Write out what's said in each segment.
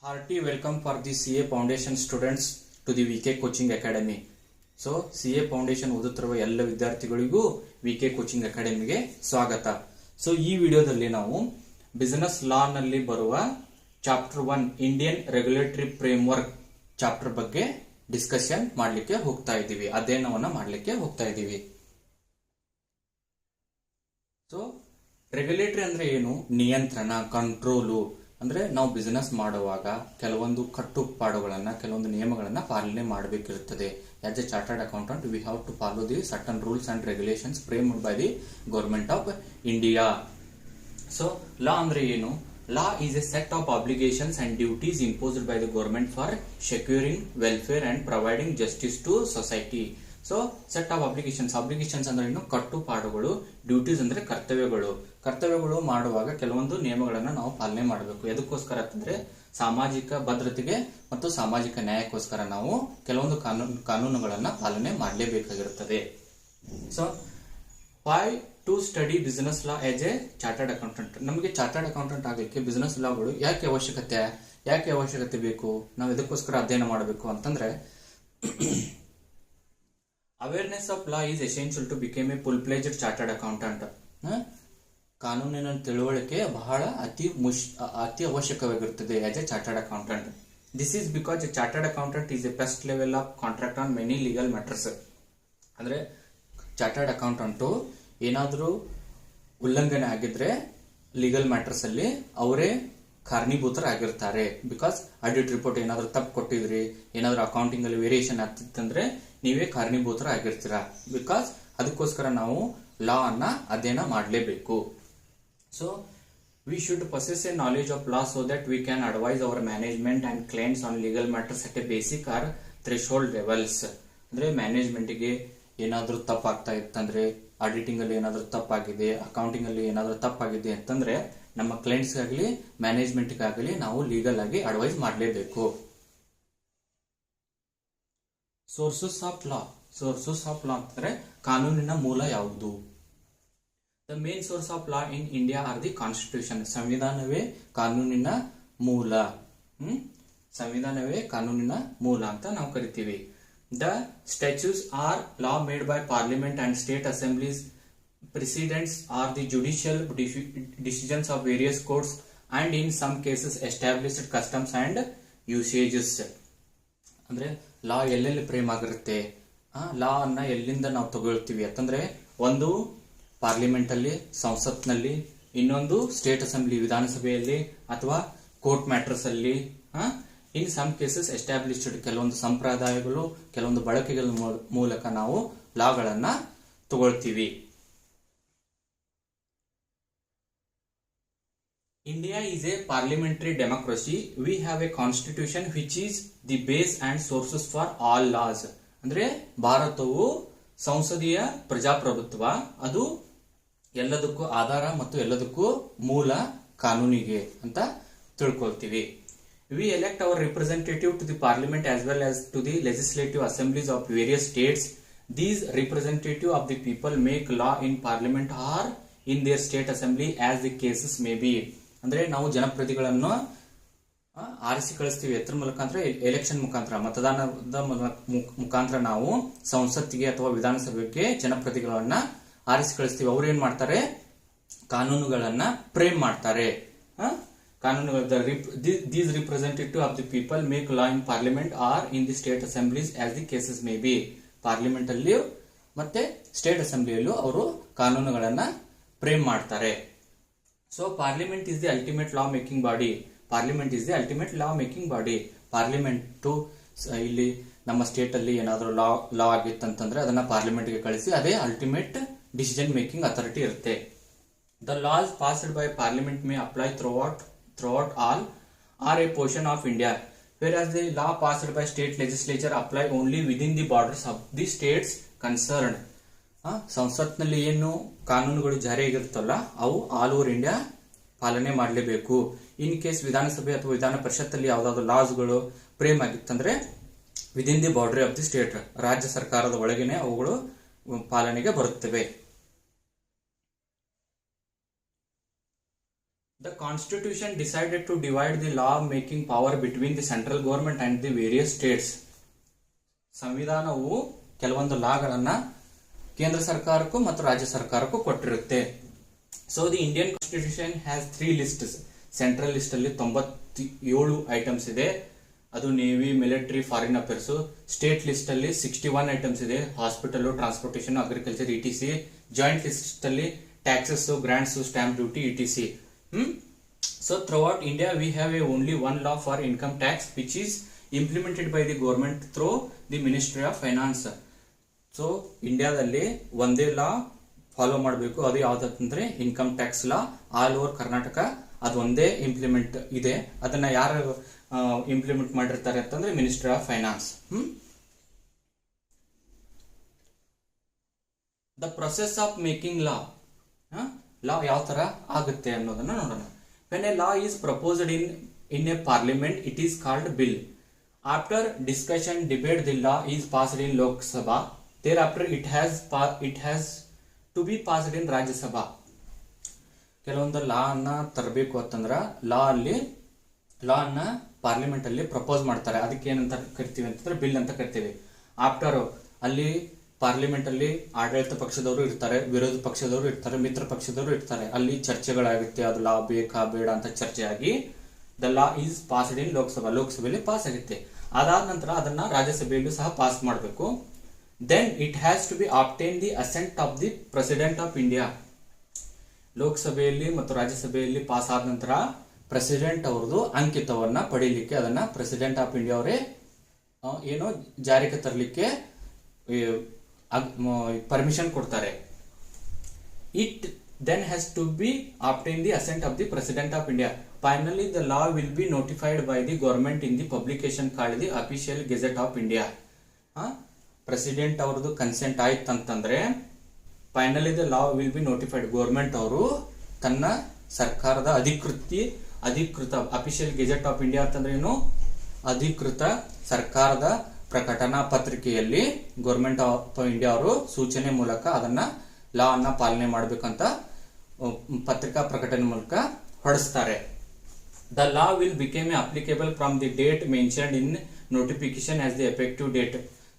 Hearty welcome for the CA Foundation students to the VK Coaching Academy. So CA foundation ಓದುತ್ತಿರುವ ಎಲ್ಲ ವಿದ್ಯಾರ್ಥಿಗಳಿಗೂ VK coaching ಅಕಾಡೆಮಿಗೆ ಸ್ವಾಗತ. So ಈ ವಿಡಿಯೋದಲ್ಲಿ ನಾವು ಬಿಸಿನೆಸ್ ಲಾ ನಲ್ಲಿ ಬರುವ chapter 1 Indian regulatory framework chapter ಬಗ್ಗೆ ಡಿಸ್ಕಷನ್ ಮಾಡಲಿಕ್ಕೆ ಹೋಗ್ತಾ ಇದ್ದೀವಿ, ಅಧ್ಯಯನವನ್ನ ಮಾಡಲಿಕ್ಕೆ ಹೋಗ್ತಾ ಇದ್ದೀವಿ. ಸೊ ರೆಗ್ಯುಲೇಟರಿ ಅಂದ್ರೆ ಏನು? ನಿಯಂತ್ರಣ, ಕಂಟ್ರೋಲು. ಅಂದ್ರೆ ನಾವು ಬಿಸಿನೆಸ್ ಮಾಡುವಾಗ ಕೆಲವೊಂದು ಕಟ್ಟುಪಾಡುಗಳನ್ನ, ಕೆಲವೊಂದು ನಿಯಮಗಳನ್ನ ಪಾಲನೆ ಮಾಡಬೇಕಿರುತ್ತದೆ. As a chartered accountant we have to follow the certain rules and regulations framed by the government of India. So law ಅಂದ್ರೆ ಏನು? Law is a set of obligations and duties imposed by the government for securing welfare and providing justice to society. So set of obligations ಅಂದ್ರೆ ಏನು? ಕಟ್ಟುಪಾಡುಗಳು. Duties ಅಂದ್ರೆ ಕರ್ತವ್ಯಗಳು ಮಾಡುವಾಗ ಕೆಲವೊಂದು ನಿಯಮಗಳನ್ನ ನಾವು ಪಾಲನೆ ಮಾಡಬೇಕು. ಎದಕ್ಕೋಸ್ಕರ ಅಂತಂದ್ರೆ ಸಾಮಾಜಿಕ ಭದ್ರತೆಗೆ ಮತ್ತು ಸಾಮಾಜಿಕ ನ್ಯಾಯಕ್ಕೋಸ್ಕರ ನಾವು ಕೆಲವೊಂದು ಕಾನೂನುಗಳನ್ನ ಪಾಲನೆ ಮಾಡಲೇಬೇಕಾಗಿರುತ್ತದೆ. So why to study business law as a chartered accountant? ನಮಗೆ ಚಾರ್ಟರ್ಡ್ ಅಕೌಂಟೆಂಟ್ ಆಗಲಿಕ್ಕೆ ಬಿಸಿನೆಸ್ ಲಾಗಳು ಯಾಕೆ ಅವಶ್ಯಕತೆ ಬೇಕು? ನಾವು ಎದಕ್ಕೋಸ್ಕರ ಅಧ್ಯಯನ ಮಾಡಬೇಕು ಅಂತಂದ್ರೆ awareness of law is essential to became a full fledged chartered accountant. ಕಾನೂನಿನ ತಿಳುವಳಿಕೆ ಬಹಳ ಅತಿ ಅವಶ್ಯಕವಾಗಿರುತ್ತದೆ as a chartered accountant. This is because a chartered accountant is a first level of contract on many legal matters. ಅಂದ್ರೆ chartered accountant ಏನಾದರೂ ಉಲ್ಲಂಘನೆ ಆಗಿದ್ರೆ legal matters ಅಲ್ಲಿ ಅವರೇ ಕಾರಣೀಭೂತರಾಗಿರ್ತಾರೆ. ಬಿಕಾಸ್ ಆಡಿಟ್ ರಿಪೋರ್ಟ್ ಏನಾದ್ರು ತಪ್ಪು ಕೊಟ್ಟಿದ್ರಿ, ಏನಾದ್ರು ಅಕೌಂಟಿಂಗ್ ಅಲ್ಲಿ ವೇರಿಯೇಷನ್ ಆಗ್ತಿತ್ತಂದ್ರೆ ನೀವೇ ಕಾರಣೀಭೂತರಾಗಿರ್ತೀರಾ. ಬಿಕಾಸ್ ಅದಕ್ಕೋಸ್ಕರ ನಾವು ಲಾ ಅನ್ನ ಅಧ್ಯಯನ ಮಾಡಲೇಬೇಕು. So we should possess a knowledge of law so that we can advise our management and clients on legal matters at a basic or threshold levels. ಅಂದ್ರೆ ಮ್ಯಾನೇಜ್ಮೆಂಟ್ ಗೆ ಏನಾದ್ರೂ ತಪ್ಪಾಗ್ತಾ ಇತ್ತಂದ್ರೆ, ಆಡಿಟಿಂಗ್ ಅಲ್ಲಿ ಏನಾದ್ರೂ ತಪ್ಪಾಗಿದೆ, ಅಕೌಂಟಿಂಗ್ ಅಲ್ಲಿ ಏನಾದ್ರೂ ತಪ್ಪಾಗಿದೆ ಅಂತಂದ್ರೆ ನಮ್ಮ ಕ್ಲೈಂಟ್ಸ್ ಆಗಲಿ ಮ್ಯಾನೇಜ್ಮೆಂಟ್ ಗಾಗಲಿ ನಾವು ಲೀಗಲ್ ಆಗಿ ಅಡ್ವೈಸ್ ಮಾಡಲೇಬೇಕು. ಸೋರ್ಸಸ್ ಆಫ್ ಲಾ ಅಂತಂದ್ರೆ ಕಾನೂನಿನ ಮೂಲ ಯಾವುದು? The main source of law in India are the constitution. ಸಂವಿಧಾನವೇ ಕಾನೂನಿನ ಮೂಲ. ಸಂವಿಧಾನವೇ ಕಾನೂನಿನ ಮೂಲ ಅಂತ ನಾವು ಕರಿತೀವಿ. The statutes are law made by parliament and state assemblies. Precedents are the judicial decisions of various courts and in some cases established customs and usages. ಅಂದ್ರೆ ಲಾ ಎಲ್ಲೆಲ್ಲಿ ಫ್ರೇಮ್ ಆಗಿರುತ್ತೆ, ಲಾ ಅನ್ನ ಎಲ್ಲಿಂದ ನಾವು ತಗೊಳ್ತೀವಿ ಅಂತಂದ್ರೆ ಒಂದು ಪಾರ್ಲಿಮೆಂಟ್ ಅಲ್ಲಿ, ಸಂಸತ್ನಲ್ಲಿ, ಇನ್ನೊಂದು ಸ್ಟೇಟ್ ಅಸೆಂಬ್ಲಿ ವಿಧಾನಸಭೆಯಲ್ಲಿ ಅಥವಾ ಕೋರ್ಟ್ ಮ್ಯಾಟರ್ಸ್ ಅಲ್ಲಿ. ಇನ್ ಸಮ್ ಕೇಸಸ್ ಎಸ್ಟಾಬ್ಲಿಷ್ಡ್ ಕೆಲವೊಂದು ಸಂಪ್ರದಾಯಗಳು, ಕೆಲವೊಂದು ಬಳಕೆಗಳ ಮೂಲಕ ನಾವು ಲಾಗಳನ್ನ ತಗೊಳ್ತೀವಿ. India is a parliamentary democracy. We have a constitution which is the base and sources for all laws. ಅಂದ್ರೆ ಭಾರತವು ಸಂಸದೀಯ ಪ್ರಜಾಪ್ರಭುತ್ವ, ಅದು ಎಲ್ಲದಕ್ಕೂ ಆಧಾರ ಮತ್ತು ಎಲ್ಲದಕ್ಕೂ ಮೂಲ ಕಾನೂನಿಗೆ ಅಂತ ತಿಳ್ಕೊಳ್ತೀವಿ. We elect our representative to the parliament as well as to the legislative assemblies of various states. These representative of the people make law in parliament or in their state assembly as the cases may be. ಅಂದ್ರೆ ನಾವು ಜನಪ್ರತಿನಿಧಿಗಳನ್ನು ಆರಿಸಿ ಕಳಿಸ್ತೀವಿ. ಎತ್ತರ ಮೂಲಕ ಅಂದ್ರೆ election ಮುಖಾಂತರ, ಮತದಾನದ ಮುಖಾಂತರ ನಾವು ಸಂಸತ್ತಿಗೆ ಅಥವಾ ವಿಧಾನಸಭೆಗೆ ಜನಪ್ರತಿನಿಧಿಗಳನ್ನ ಆರಿಸಿ ಕಳಿಸ್ತೀವಿ. ಅವ್ರು ಏನ್ ಮಾಡ್ತಾರೆ? ಕಾನೂನುಗಳನ್ನ ಫ್ರೇಮ್ ಮಾಡ್ತಾರೆ. These representative of the people make law in parliament or in the state assemblies as the cases may be. Parliament ಅಲ್ಲಿ ಮತ್ತೆ ಸ್ಟೇಟ್ ಅಸೆಂಬ್ಲಿಯಲ್ಲೂ ಅವರು ಕಾನೂನುಗಳನ್ನ ಫ್ರೇಮ್ ಮಾಡ್ತಾರೆ. So parliament is the ultimate law making body. Parliament ಇಲ್ಲಿ ನಮ್ಮ state ಅಲ್ಲಿ ಏನಾದರೂ ಲಾ ಆಗಿತ್ತಂತಂದ್ರೆ ಅದನ್ನ ಪಾರ್ಲಿಮೆಂಟ್ ಗೆ ಕಳಿಸಿ ಅದೇ ಅಲ್ಟಿಮೇಟ್ ಡಿಸಿಷನ್ ಮೇಕಿಂಗ್ ಅಥಾರಿಟಿ ಇರುತ್ತೆ. The loss passed by parliament May apply throughout all are A portion of India, whereas the law passed by state legislature apply only within the borders of the states concerned. ಸಂಸತ್ನಲ್ಲಿ ಏನು ಕಾನೂನುಗಳು ಜಾರಿಯಾಗಿರುತ್ತಲ್ಲ ಅವು all over India ಪಾಲನೆ ಮಾಡಲೇಬೇಕು. In case ವಿಧಾನಸಭೆ ಅಥವಾ ವಿಧಾನ ಪರಿಷತ್ತಲ್ಲಿ ಯಾವ್ದಾದ್ರು ಲಾಸ್ಗಳು ಫ್ರೇಮ್ ಆಗಿತ್ತಂದ್ರೆ within the border of the state, ರಾಜ್ಯ ಸರ್ಕಾರದ ಒಳಗೇನೆ ಅವುಗಳು ಪಾಲನೆಗೆ ಬರುತ್ತವೆ. The constitution decided to divide the law making power between the central government and the various states. ಸಂವಿಧಾನವು ಕೆಲವೊಂದು ಲಾಗಳನ್ನ ಕೇಂದ್ರ ಸರ್ಕಾರಕ್ಕೂ ಮತ್ತು ರಾಜ್ಯ ಸರ್ಕಾರಕ್ಕೂ ಕೊಟ್ಟಿರುತ್ತೆ. So the Indian constitution has 3 lists. Central list ಅಲ್ಲಿ 97 ಐಟಮ್ಸ್ ಇದೆ, ಅದು navy, military, foreign affairs. State list ಅಲ್ಲಿ 61 ಐಟಮ್ಸ್ ಇದೆ, hospital, transportation, agriculture, ETC. Joint list ಅಲ್ಲಿ taxes, grants, stamp duty, ETC. So throughout India we have only one law for income tax which is implemented by the government through the Ministry of Finance. So ಇಂಡಿಯಾದಲ್ಲಿ ಒಂದೇ ಲಾ follow ಮಾಡಬೇಕು, ಅದು ಯಾವ್ದಂದ್ರೆ income tax law. All over Karnataka ಅದು ಒಂದೇ implement ಇದೆ. ಅದನ್ನ ಯಾರು ಇಂಪ್ಲಿಮೆಂಟ್ ಮಾಡಿರ್ತಾರೆ ಅಂತಂದ್ರೆ ministry of finance. The process of making law ಯಾವ ತರ ಆಗುತ್ತೆ ಅನ್ನೋದನ್ನ ನೋಡೋಣ. When a law is proposed in a parliament, it is called bill. After discussion, debate, the law is passed in Lok Sabha. Thereafter, it has to be passed in Rajya Sabha. ಕೆಲವೊಂದು ಲಾ ಅನ್ನ ತರಬೇಕು ಅಂತಂದ್ರ ಲಾ ಅನ್ನ parliament ಅಲ್ಲಿ propose ಮಾಡ್ತಾರೆ. ಅದಕ್ಕೆ ಏನಂತ ಕರಿತೀವಿ ಅಂತಂದ್ರೆ ಬಿಲ್ ಅಂತ ಕರಿತೀವಿ. ಆಫ್ಟರ್ ಅಲ್ಲಿ ಪಾರ್ಲಿಮೆಂಟ್ ಅಲ್ಲಿ ಆಡಳಿತ ಪಕ್ಷದವರು ಇರ್ತಾರೆ, ವಿರೋಧ ಪಕ್ಷದವರು ಇರ್ತಾರೆ, ಮಿತ್ರ ಪಕ್ಷದವರು ಇರ್ತಾರೆ. ಅಲ್ಲಿ ಚರ್ಚೆಗಳಾಗುತ್ತೆ, ಅದು ಲಾ ಬೇಕಾ ಬೇಡ ಅಂತ ಚರ್ಚೆ ಆಗಿ ದ ಲಾ ಈಸ್ ಪಾಸ್ಡ್ ಇನ್ ಲೋಕಸಭಾ, ಲೋಕಸಭೆಯಲ್ಲಿ ಪಾಸ್ ಆಗುತ್ತೆ. ಅದಾದ ನಂತರ ಅದನ್ನ ರಾಜ್ಯಸಭೆಯಲ್ಲೂ ಸಹ ಪಾಸ್ ಮಾಡಬೇಕು. Then it has to be obtain the assent of the president of India. ಲೋಕಸಭೆಯಲ್ಲಿ ಮತ್ತು ರಾಜ್ಯಸಭೆಯಲ್ಲಿ ಪಾಸ್ ಆದ ನಂತರ ಪ್ರೆಸಿಡೆಂಟ್ ಅವರದು ಅಂಕಿತವನ್ನ ಪಡೀಲಿಕ್ಕೆ ಅದನ್ನ ಪ್ರೆಸಿಡೆಂಟ್ ಆಫ್ ಇಂಡಿಯಾ ಅವರೇ ಏನೋ ಜಾರಿಗೆ ತರಲಿಕ್ಕೆ ಪರ್ಮಿಷನ್ ಕೊಡ್ತಾರೆ. It then has to be obtained the assent of the President of India. Finally, the law will be notified by the government in the publication called the Official Gazette of India. President ಅವ್ರದ್ದು consent ಆಯ್ತು ಅಂತಂದ್ರೆ finally the law will be notified. Government ಅವರು ತನ್ನ ಸರ್ಕಾರದ ಅಧಿಕೃತ official gazette of India ಅಂತಂದ್ರೆ ಏನು, ಅಧಿಕೃತ ಸರ್ಕಾರದ ಪ್ರಕಟಣಾ ಪತ್ರಿಕೆಯಲ್ಲಿ ಗೌರ್ಮೆಂಟ್ ಆಫ್ ಇಂಡಿಯಾ ಅವರು ಸೂಚನೆ ಮೂಲಕ ಅದನ್ನ ಲಾ ಅನ್ನ ಪಾಲನೆ ಮಾಡಬೇಕಂತ ಪತ್ರಿಕಾ ಪ್ರಕಟಣೆ ಮೂಲಕ ಹೊರಡಿಸ್ತಾರೆ. The law will became applicable from the date mentioned in notification as the effective date.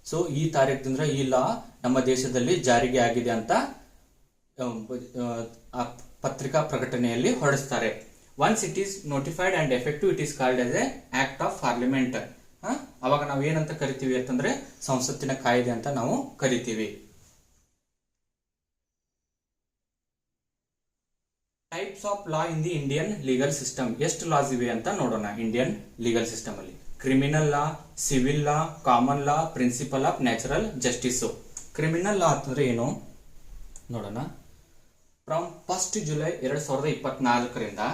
So ಈ ತಾರೀಖದಿಂದ ಈ ಲಾ ನಮ್ಮ ದೇಶದಲ್ಲಿ ಜಾರಿಗೆ ಆಗಿದೆ ಅಂತ ಪತ್ರಿಕಾ ಪ್ರಕಟಣೆಯಲ್ಲಿ ಹೊರಡಿಸ್ತಾರೆ. Once it is notified and effective it is called as a act of parliament. ಅವಾಗ ನಾವು ಏನಂತ ಕರಿತೀವಿ ಅಂತಂದ್ರೆ ಸಂಸತ್ತಿನ ಕಾಯ್ದೆ ಅಂತ ನಾವು ಕರಿತೀವಿ. Types of law in the Indian legal system. ಎಷ್ಟು ಲಾಸ್ ಇವೆ ಅಂತ ನೋಡೋಣ ಇಂಡಿಯನ್ ಲೀಗಲ್ ಸಿಸ್ಟಮ್ ಅಲ್ಲಿ. Criminal law, civil law, common law, principle of natural justice. Criminal law ಅಂತಂದ್ರೆ ಏನು ನೋಡೋಣ. From 1 July 2024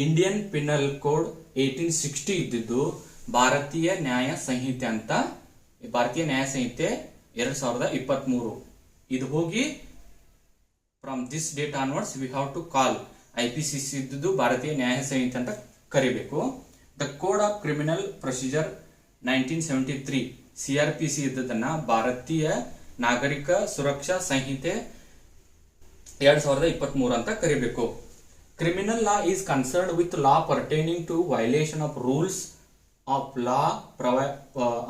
Indian penal code 1860 ಇದ್ದಿದ್ದು ಭಾರತೀಯ ನ್ಯಾಯ ಸಂಹಿತೆ ಅಂತ, ಭಾರತೀಯ ನ್ಯಾಯ ಸಂಹಿತೆ 2023 ಇದು ಹೋಗಿ from this date onwards we have to call IPCC ಇದ್ದಿದ್ದು ಭಾರತೀಯ ನ್ಯಾಯ ಸಂಹಿತೆ ಅಂತ ಕರಿಬೇಕು. The code of criminal procedure 1973 CRPC ಇದ್ದದನ್ನ ಭಾರತೀಯ ನಾಗರಿಕ ಸುರಕ್ಷಾ ಸಂಹಿತೆ 2023 ಅಂತ ಕರಿಬೇಕು. Criminal law is concerned with law pertaining to violation of rules of law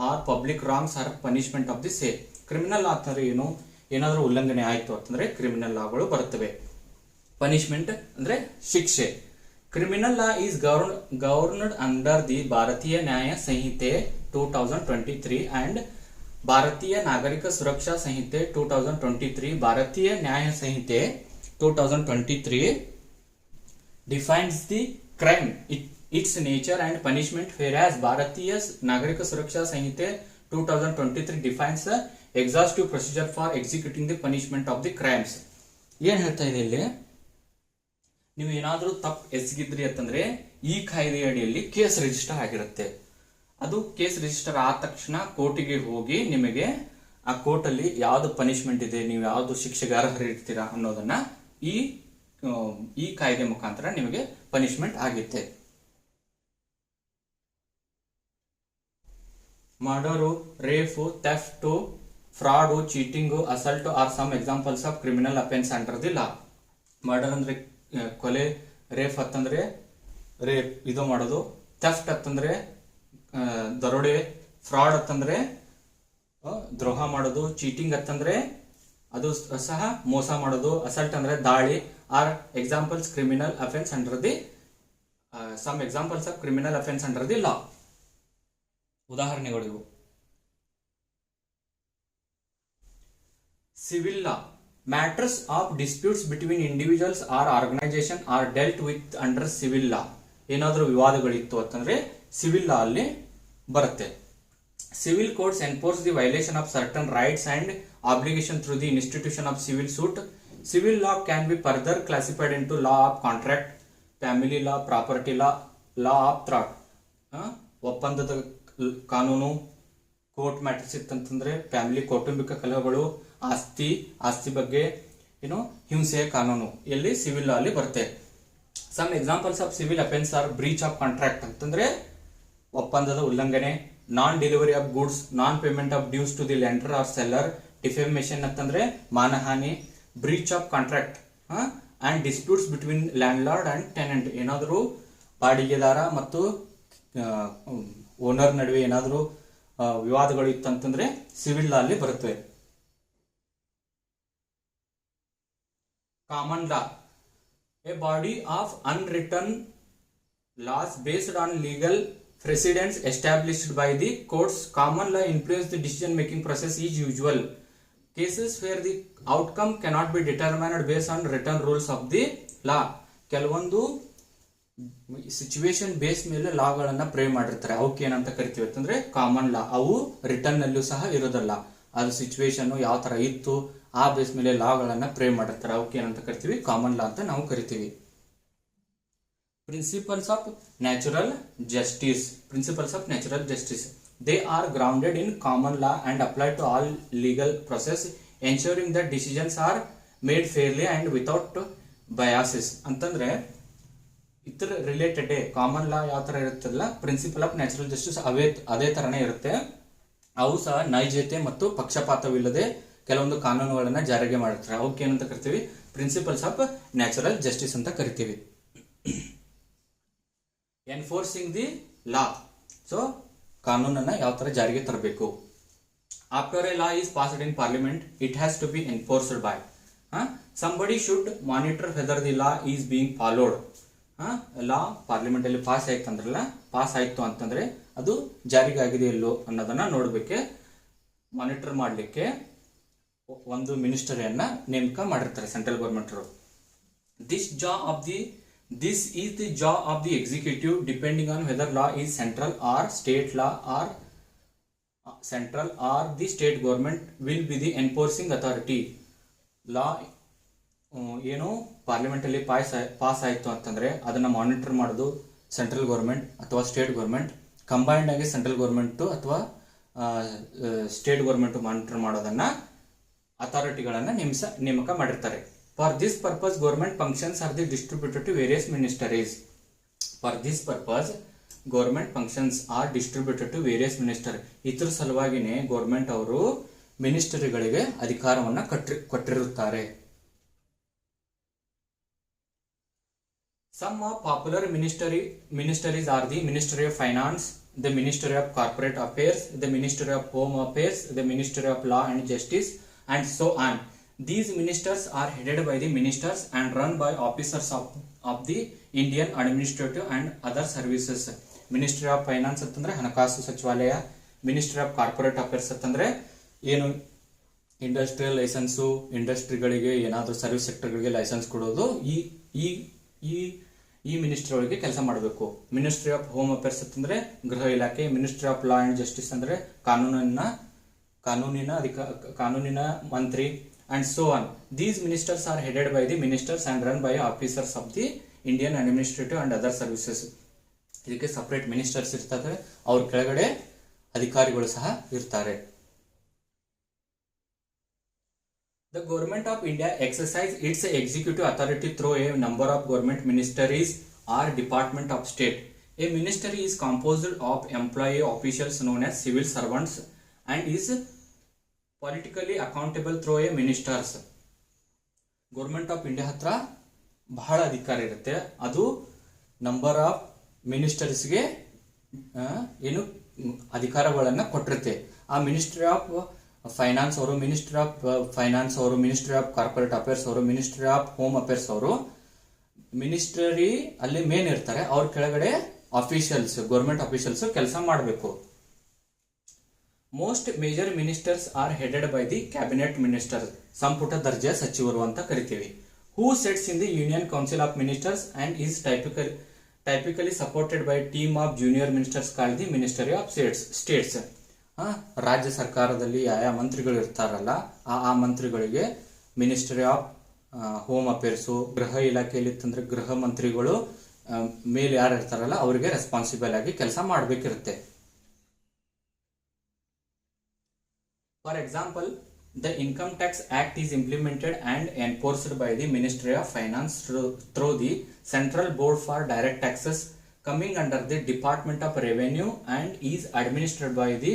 or public wrongs or punishment of the same. Criminal law ಅಂತಂದ್ರೆ ಏನು, ಏನಾದ್ರೂ ಉಲ್ಲಂಘನೆ ಆಯ್ತು ಅಂತಂದ್ರೆ ಕ್ರಿಮಿನಲ್ ಲಾಗಳು ಬರ್ತವೆ. ಪನಿಷ್ಮೆಂಟ್ ಅಂದ್ರೆ ಶಿಕ್ಷೆ. Criminal law is governed under the ಭಾರತೀಯ ನ್ಯಾಯ ಸಂಹಿತೆ 2023 ಅಂಡ್ ಭಾರತೀಯ ನಾಗರಿಕ ಸುರಕ್ಷಾ ಸಂಹಿತೆ 2023. ಭಾರತೀಯ ನ್ಯಾಯ ಸಂಹಿತೆ 2023 defines the crime, its nature and punishment, whereas ಭಾರತೀಯ Nagarik Suraksha Sanhita 2023 defines the exhaustive procedure for executing the punishment of the crimes. ಏನ್ ಹೇಳ್ತಾ ಇದೆ ಇಲ್ಲಿ, ನೀವು ಏನಾದ್ರೂ ತಪ್ಪು ಎಸಗಿದ್ರಿ ಅಂತಂದ್ರೆ ಈ ಕಾಯ್ದೆ ಅಡಿಯಲ್ಲಿ ಕೇಸ್ ರಿಜಿಸ್ಟರ್ ಆಗಿರುತ್ತೆ. ಅದು ಕೇಸ್ ರಿಜಿಸ್ಟರ್ ಆದ ತಕ್ಷಣ ಕೋರ್ಟಿಗೆ ಹೋಗಿ ನಿಮಗೆ ಆ ಕೋರ್ಟ್ ಅಲ್ಲಿ ಯಾವ್ದು ಪನಿಷ್ಮೆಂಟ್ ಇದೆ, ನೀವು ಯಾವ್ದು ಶಿಕ್ಷೆಗೆ ಅರ್ಹರಿರ್ತೀರಾ ಅನ್ನೋದನ್ನ ಈ ಕಾಯ್ದೆ ಮುಖಾಂತರ ನಿಮಗೆ ಪನಿಷ್ಮೆಂಟ್ ಆಗುತ್ತೆ. Murder, rape, theft, fraud, cheating, assault are some examples of criminal offence under the law. Murder ಅಂದ್ರೆ ಕೊಲೆ, ರೇಪ್ ಅಂತಂದ್ರೆ ರೇಪ್ ಇದು ಮಾಡೋದು, ಥೆಫ್ಟ್ ಅಂತಂದ್ರೆ ದರೋಡೆ, ಫ್ರಾಡ್ ಅಂತಂದ್ರೆ ದ್ರೋಹ ಮಾಡೋದು, ಚೀಟಿಂಗ್ ಅಂತಂದ್ರೆ ಅದು ಸಹ ಮೋಸ ಮಾಡೋದು, ಅಸಲ್ಟ್ ಅಂದ್ರೆ ದಾಳಿ are examples criminal offence under the some examples of criminal offence under the law. ಉದಾಹರಣೆಗಳು ಇವು. Civil law, matters of disputes between individuals or organisation are dealt with under civil law. ಏನಾದರೂ ವಿವಾದಗಳಿತ್ತು ಅಂತಂದ್ರೆ ಸಿವಿಲ್ ಲಾ ಅಲ್ಲಿ ಬರುತ್ತೆ. Civil courts enforce the violation of certain rights and obligation through the institution of civil suit. Civil law can be further classified into law of contract, family law, property law, law of theft. ಒಪ್ಪಂದದ ಕಾನೂನು, court matters ಇತ್ತಂತಂದ್ರೆ family, ಕೌಟುಂಬಿಕ ಕಲಹಗಳು, ಆಸ್ತಿ ಬಗ್ಗೆ ಹಿಂಸೆಯ ಕಾನೂನು ಎಲ್ಲಿ civil law ಅಲ್ಲಿ ಬರುತ್ತೆ. Some examples of civil offence are breach of contract ಅಂತಂದ್ರೆ ಒಪ್ಪಂದದ ಉಲ್ಲಂಘನೆ, non delivery of goods, non payment of dues to the lender or seller, defamation ಅಂತಂದ್ರೆ ಮಾನಹಾನಿ, breach of contract and disputes between land and tenant. ಏನಾದರೂ ಬಾಡಿಗೆದಾರ ಮತ್ತು owner ನಡುವೆ ಏನಾದರೂ ವಿವಾದಗಳು ಇತ್ತಂತಂದ್ರೆ ಸಿವಿಲ್ ಲಾ ಅಲ್ಲಿ ಬರುತ್ತವೆ. Common law, A body of unwritten laws based on legal precedents established by the courts. Common law influence the decision making process is usual cases where the outcome cannot be determined based on written rules of the law. ಕೆಲವೊಂದು situation base ಮೇಲೆ ಲಾಗಳನ್ನ pray ಮಾಡಿರ್ತಾರೆ, ಅವಕ್ಕೆ ಏನಂತ ಕರಿತೀವಿ ಅಂತಂದ್ರೆ common law. ಅವು return ನಲ್ಲೂ ಸಹ ಇರೋದಲ್ಲ, ಅದು ಸಿಚುವೇಶನ್ ಯಾವ ತರ ಇತ್ತು ಆ ಬೇಸ್ ಮೇಲೆ ಲಾಗಳನ್ನ ಪ್ರೇ ಮಾಡಿರ್ತಾರೆ, ಅವಕ್ಕೆ ಏನಂತ ಕರಿತೀವಿ ಕಾಮನ್ ಲಾ ಅಂತ ನಾವು ಕರಿತೀವಿ. Principles of natural justice. Principles of natural justice. They are grounded in common law and apply to all legal process, ensuring that decisions are made fairly and without biases. ಅಂತಂದ್ರೆ ಇತರ related common law ಯಾವ ತರ ಇರುತ್ತಲ್ಲ, principal of natural justice ಅದೇ ತರನೇ ಇರುತ್ತೆ. ಅವು ಸಹ ನೈಜತೆ ಮತ್ತು ಪಕ್ಷಪಾತವಿಲ್ಲದೆ ಕೆಲವೊಂದು ಕಾನೂನುಗಳನ್ನ ಜಾರಿಗೆ ಮಾಡಿರ್ತಾರೆ, ಅವಕ್ಕೆ ಏನಂತ ಕರಿತೀವಿ ಪ್ರಿನ್ಸಿಪಲ್ಸ್ ಆಫ್ ನ್ಯಾಚುರಲ್ ಜಸ್ಟಿಸ್ ಅಂತ ಕರಿತೀವಿ. ಎನ್ಫೋರ್ಸಿಂಗ್ ದಿ ಲಾ, ಸೊ ಕಾನೂನನ್ನ ಯಾವ ತರ ಜಾರಿಗೆ ತರಬೇಕು. After a law is passed in parliament, it has to be enforced by somebody should monitor whether the law is being followed. Law parliament ಅಲ್ಲಿ pass ಆಯ್ತು ಅಂತಂದ್ರೆ ಅದು ಜಾರಿಗೆ ಆಗಿದೆ ಇಲ್ಲೋ ಅನ್ನೋದನ್ನ ನೋಡ್ಬೇಕೆ, ಮಾನಿಟರ್ ಮಾಡ್ಲಿಕ್ಕೆ ಒಂದು ಮಿನಿಸ್ಟರಿಯನ್ನ ನೇಮಕ ಮಾಡಿರ್ತಾರೆ ಸೆಂಟ್ರಲ್ ಗವರ್ಮೆಂಟ್ ಅವರು. This is the job of the executive, depending on whether law is central or state law or the state government will be the enforcing authority. Law ಏನು ಪಾರ್ಲಿಮೆಂಟ್ ಅಲ್ಲಿ ಪಾಸ್ ಆಯ್ತು ಅಂತಂದ್ರೆ ಅದನ್ನ ಮಾನಿಟರ್ ಮಾಡೋದು central government ಅಥವಾ state government, combined ಆಗಿ central government ಅಥವಾ state government monitor ಮಾಡೋದನ್ನ ಅಥಾರಿಟಿಗಳನ್ನ ನೇಮಕ ಮಾಡಿರ್ತಾರೆ. For this purpose, government functions are distributed to various ministries. ಇತರ ಸಲುವಾಗಿನೇ ಗವರ್ಮೆಂಟ್ ಅವರು ಮಿನಿಸ್ಟರಿಗಳಿಗೆ ಅಧಿಕಾರವನ್ನ ಕೊಟ್ಟಿರುತ್ತಾರೆ. Some of popular ministries are the Ministry of Finance, the Ministry of Corporate Affairs, the Ministry of Home Affairs, the Ministry of Law and Justice, and so on. These ministers are headed by the ministers and run by officers of the Indian Administrative and other services. Ministry of Finance ಅಂತಂದ್ರೆ ಹಣಕಾಸು ಸಚಿವಾಲಯ, Ministry of Corporate Affairs ಅಂತಂದ್ರೆ ಏನು industrial licence, ಇಂಡಸ್ಟ್ರಿಗಳಿಗೆ ಏನಾದರೂ service ಸೆಕ್ಟರ್ಗಳಿಗೆ licence ಕೊಡೋದು ಈ ministry ಒಳಗೆ ಕೆಲಸ ಮಾಡಬೇಕು. ಮಿನಿಸ್ಟ್ರಿ ಆಫ್ ಹೋಮ್ ಅಫೇರ್ಸ್ ಅಂತಂದ್ರೆ ಗೃಹ ಇಲಾಖೆ, ministry of law and justice ಅಂದ್ರೆ ಕಾನೂನಿನ ಮಂತ್ರಿ, and so on. These ministers are headed by the ministers and run by officers of the Indian Administrative and other services. ಇದಕ್ಕೆ separate ministers ಇರ್ತಾರೆ, ಅವ್ರ ಕೆಳಗಡೆ ಅಧಿಕಾರಿಗಳು ಸಹ ಇರ್ತಾರೆ. The government of India exercises its executive authority through a number of government ministries or department of state. A ministry is composed of employee officials known as civil servants and is politically accountable through a ministers. Government of India ಹತ್ರ ಬಹಳ ಅಧಿಕಾರ ಇರುತ್ತೆ. ಅದು number of ಮಿನಿಸ್ಟರ್ಸ್ಗೆ ಏನು ಅಧಿಕಾರಗಳನ್ನ ಕೊಟ್ಟಿರುತ್ತೆ. ಆ ministry of finance ಅವರು, ಮಿನಿಸ್ಟ್ರಿ ಆಫ್ ಫೈನಾನ್ಸ್ ಅವರು, ಮಿನಿಸ್ಟ್ರಿ ಆಫ್ ಕಾರ್ಪೊರೇಟ್ ಅಫೇರ್ಸ್ ಅವರು, ಮಿನಿಸ್ಟ್ರಿ ಆಫ್ ಹೋಮ್ ಅಫೇರ್ಸ್ ಅವರು ಮಿನಿಸ್ಟ್ರಿ ಅಲ್ಲಿ ಮೇನ್ ಇರ್ತಾರೆ. ಅವ್ರ ಕೆಳಗಡೆ ಅಫಿಷಿಯಲ್ಸ್, ಗೌರ್ಮೆಂಟ್ ಅಫಿಷಿಯಲ್ಸ್ ಕೆಲಸ ಮಾಡಬೇಕು. Most major ministers are headed by the cabinet minister, ಸಂಪುಟ ದರ್ಜೆಯ ಸಚಿವರು ಅಂತ ಕರಿತೀವಿ. Who sets in the union council of ministers and is typically supported by team of junior ministers called the ministry of states. ರಾಜ್ಯ ಸರ್ಕಾರದಲ್ಲಿ ಯಾವ ಮಂತ್ರಿಗಳು ಇರ್ತಾರಲ್ಲ, ಆ ಮಂತ್ರಿಗಳಿಗೆ ಮಿನಿಸ್ಟರಿ ಆಫ್ ಹೋಮ್ ಅಫೇರ್ಸು, ಗೃಹ ಇಲಾಖೆಯಲ್ಲಿ ಇತ್ತಂದ್ರೆ ಗೃಹ ಮಂತ್ರಿಗಳು ಮೇಲೆ ಯಾರು ಇರ್ತಾರಲ್ಲ ಅವರಿಗೆ ರೆಸ್ಪಾನ್ಸಿಬಲ್ ಆಗಿ ಕೆಲಸ ಮಾಡಬೇಕಿರುತ್ತೆ. For example, the Income Tax Act is implemented and enforced by the Ministry of Finance through the Central Board for Direct Taxes, coming under the Department of Revenue, and is administered by the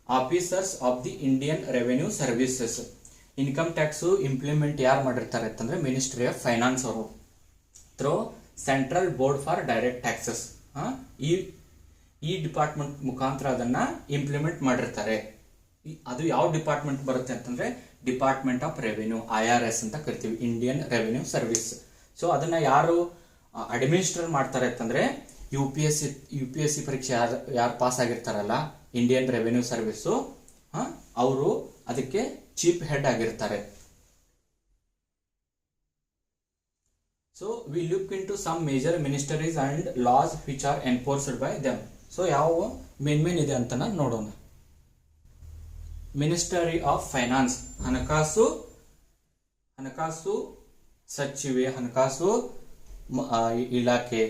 officers of the Indian Revenue Services. Income tax implement ಯಾರು ಮಾಡಿರ್ತಾರೆ ಅಂತಂದ್ರೆ ministry of finance ಅವರು through central board for direct taxes, ಈ department ಮುಖಾಂತರ ಅದನ್ನ implement ಮಾಡಿರ್ತಾರೆ. ಅದು ಯಾವ ಡಿಪಾರ್ಟ್ಮೆಂಟ್ ಬರುತ್ತೆ ಅಂತಂದ್ರೆ ಡಿಪಾರ್ಟ್ಮೆಂಟ್ ಆಫ್ ರೆವೆನ್ಯೂ, IRS ಅಂತ ಕರಿತೀವಿ, ಇಂಡಿಯನ್ ರೆವೆನ್ಯೂ ಸರ್ವಿಸ್. ಸೊ ಅದನ್ನ ಯಾರು ಅಡ್ಮಿನಿಸ್ಟ್ರೇಟ್ ಮಾಡ್ತಾರೆ ಅಂತಂದ್ರೆ UPSC ಪರೀಕ್ಷೆ ಯಾರು ಪಾಸ್ ಆಗಿರ್ತಾರಲ್ಲ ಇಂಡಿಯನ್ ರೆವೆನ್ಯೂ ಸರ್ವಿಸ್, ಅವರು ಅದಕ್ಕೆ ಚೀಫ್ ಹೆಡ್ ಆಗಿರ್ತಾರೆ. So we look in to some major ministries and laws which are enforced by them. So ಯಾವ ಮೇನ್ ಇದೆ ಅಂತ ನೋಡೋಣ. ಮಿನಿಸ್ಟರಿ ಆಫ್ ಫೈನಾನ್ಸ್, ಹಣಕಾಸು ಸಚಿವೆ, ಹಣಕಾಸು ಇಲಾಖೆ.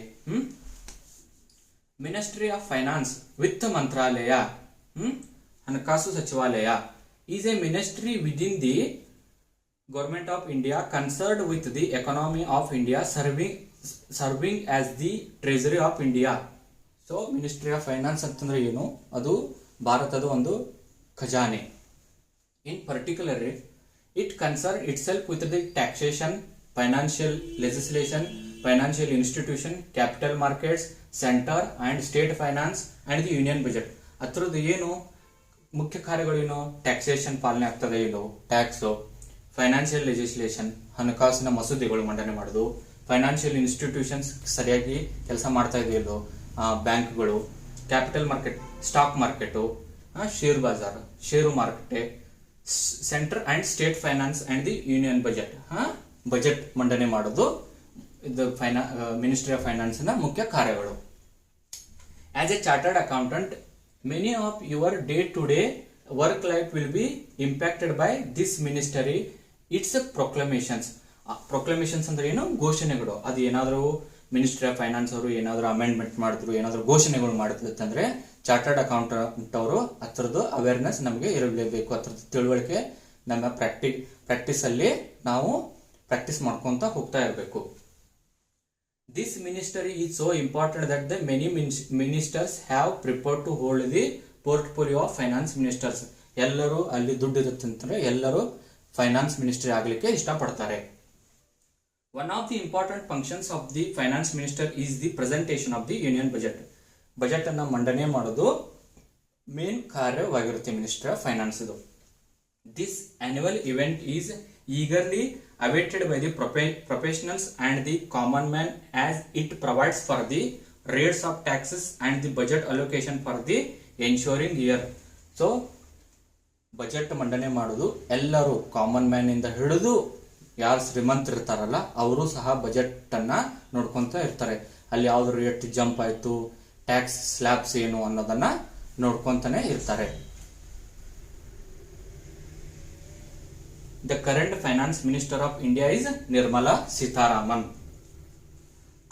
ಮಿನಿಸ್ಟ್ರಿ ಆಫ್ ಫೈನಾನ್ಸ್, ವಿತ್ತ ಮಂತ್ರಾಲಯ, ಹಣಕಾಸು ಸಚಿವಾಲಯ, is A ministry within the government of India concerned with the economy of India, serving as the treasury of India. So ministry of finance ಅಂತಂದ್ರೆ ಏನು? ಅದು ಭಾರತದ ಒಂದು ಖಜಾನೆ. In particular, it concerns itself with the taxation, financial legislation, financial institution, capital markets, center and state finance and the union budget. ಅದ್ರದ್ದು ಏನು ಮುಖ್ಯ ಕಾರ್ಯಗಳೇನು? Taxation ಪಾಲನೆ ಆಗ್ತದೆ ಇಲ್ಲೋ, ಟ್ಯಾಕ್ಸ್, ಫೈನಾನ್ಷಿಯಲ್ ಲೆಜಿಸ್ಲೇಷನ್, ಹಣಕಾಸಿನ ಮಸೂದೆಗಳು ಮಂಡನೆ ಮಾಡೋದು, ಫೈನಾನ್ಷಿಯಲ್ ಇನ್ಸ್ಟಿಟ್ಯೂಷನ್ಸ್ ಸರಿಯಾಗಿ ಕೆಲಸ ಮಾಡ್ತಾ ಇದೆಯಲ್ಲೋ, ಬ್ಯಾಂಕ್ಗಳು, capital market, stock market, share ಬಾಜಾರ್, ಷೇರು ಮಾರುಕಟ್ಟೆ, central and state finance and the union budget, budget ಮಂಡನೆ ಮಾಡೋದು ಇದು ಮಿನಿಸ್ಟ್ರಿ ಆಫ್ ಫೈನಾನ್ಸ್ ನ ಮುಖ್ಯ ಕಾರ್ಯಗಳು. As a chartered accountant, many of your day to day work life will be impacted by this ministry. Its proclamations. Proclamations ಅಂದ್ರೆ ಏನು? ಘೋಷಣೆಗಳು. ಅದು ಏನಾದರೂ ಮಿನಿಸ್ಟ್ರಿ ಆಫ್ ಫೈನಾನ್ಸ್ ಅವರು ಏನಾದರೂ ಅಮೆಂಡ್ಮೆಂಟ್ ಮಾಡಿದ್ರು, ಏನಾದರೂ ಘೋಷಣೆಗಳು ಮಾಡಿದ್ರಂದ್ರೆ ಚಾರ್ಟರ್ಡ್ ಅಕೌಂಟೆಂಟ್ ಅವರು ಹತ್ರದ್ದು ಅವೇರ್ನೆಸ್ ನಮಗೆ ಇರಲೇಬೇಕು. ಹತ್ರದ ತಿಳುವಳಿಕೆ ನಮ್ಮ ಪ್ರಾಕ್ಟೀಸ್ ಅಲ್ಲಿ ನಾವು ಪ್ರಾಕ್ಟೀಸ್ ಮಾಡ್ಕೊಂತ ಹೋಗ್ತಾ ಇರಬೇಕು. This ministry is so important that the many ministers have prepared to hold the portfolio of finance ministers. ಎಲ್ಲರೂ ಅಲ್ಲಿ ದುಡ್ಡು ಇರುತ್ತೆ ಅಂತಂದ್ರೆ ಎಲ್ಲರೂ ಫೈನಾನ್ಸ್ ಮಿನಿಸ್ಟ್ರಿ ಆಗ್ಲಿಕ್ಕೆ ಇಷ್ಟಪಡ್ತಾರೆ. One of the important functions of the finance minister is the presentation of the union budget. Budget ಅನ್ನ ಮಂಡನೆ ಮಾಡೋದು ಮೇನ್ ಕಾರ್ಯವಾಗಿರುತ್ತೆ minister of finance. This annual event is eagerly awaited by the professionals and the common man, as it provides for the rates of taxes and the budget allocation for the ensuing year. So budget ಮಂಡನೆ ಮಾಡೋದು ಎಲ್ಲರೂ common man ಇಂದ ಹಿಡಿದು ಯಾರು ಶ್ರೀಮಂತರು ಇರ್ತಾರಲ್ಲ ಅವರು ಸಹ ಬಜೆಟ್ ಅನ್ನ ನೋಡ್ಕೊಂತ ಇರ್ತಾರೆ. ಅಲ್ಲಿ ಯಾವ್ದು ರೇಟ್ ಜಂಪ್ ಆಯ್ತು, ಟ್ಯಾಕ್ಸ್ ಸ್ಲ್ಯಾಬ್ಸ್ ಏನು ಅನ್ನೋದನ್ನ ನೋಡ್ಕೊಂತಾನೆ ಇರ್ತಾರೆ. The current finance minister of India is Nirmala Sitharaman.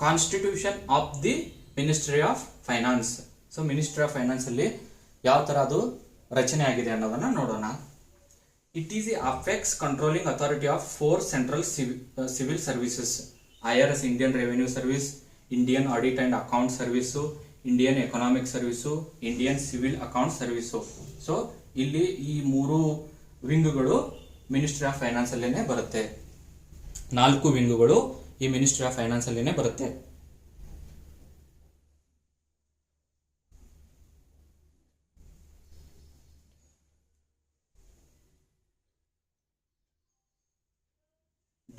Constitution of the Ministry of Finance. So Ministry of Finance ಅಲ್ಲಿ ಯಾವ ತರ ಅದು ರಚನೆ ಆಗಿದೆ ಅನ್ನೋದನ್ನ ನೋಡೋಣ. It is the apex controlling authority of 4 central civil services: IRS, Indian Revenue Service, Indian Audit and Account Service, Indian Economic Service, Indian Civil Account Service. So ಇಲ್ಲಿ ಈ 3 ವಿಂಗ್ಗಳು ಮಿನಿಸ್ಟ್ರಿ ಆಫ್ ಫೈನಾನ್ಸ್ ಅಲ್ಲೇನೆ ಬರುತ್ತೆ. 4 ವಿಂಗ್ಗಳು ಈ ಮಿನಿಸ್ಟ್ರಿ ಆಫ್ ಫೈನಾನ್ಸ್ ಅಲ್ಲಿನೇ ಬರುತ್ತೆ.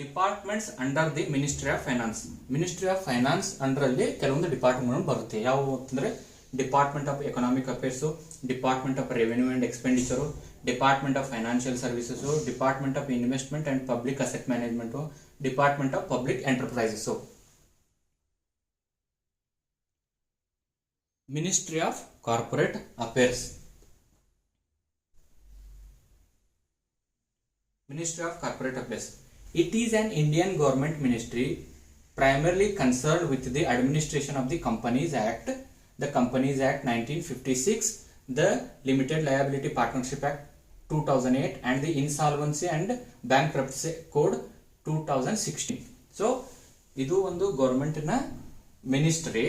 Departments under the ministry of finance. Ministry of finance under ಅಲ್ಲಿ ಕೆಲವೊಂದು department ಬರುತ್ತೆ. ಯಾವುವು ಅಂತಂದ್ರೆ department of economic affairs, department of revenue and expenditure, department of financial services, department of investment and public asset management, department of public enterprises. Ministry of corporate affairs. Ministry of Corporate Affairs. It is an Indian government ministry primarily concerned with the administration of the Companies Act, the Companies Act 1956, the Limited Liability Partnership Act 2008 and the Insolvency and Bankruptcy Code 2016. So, ಇದು ಒಂದು government ನ ministry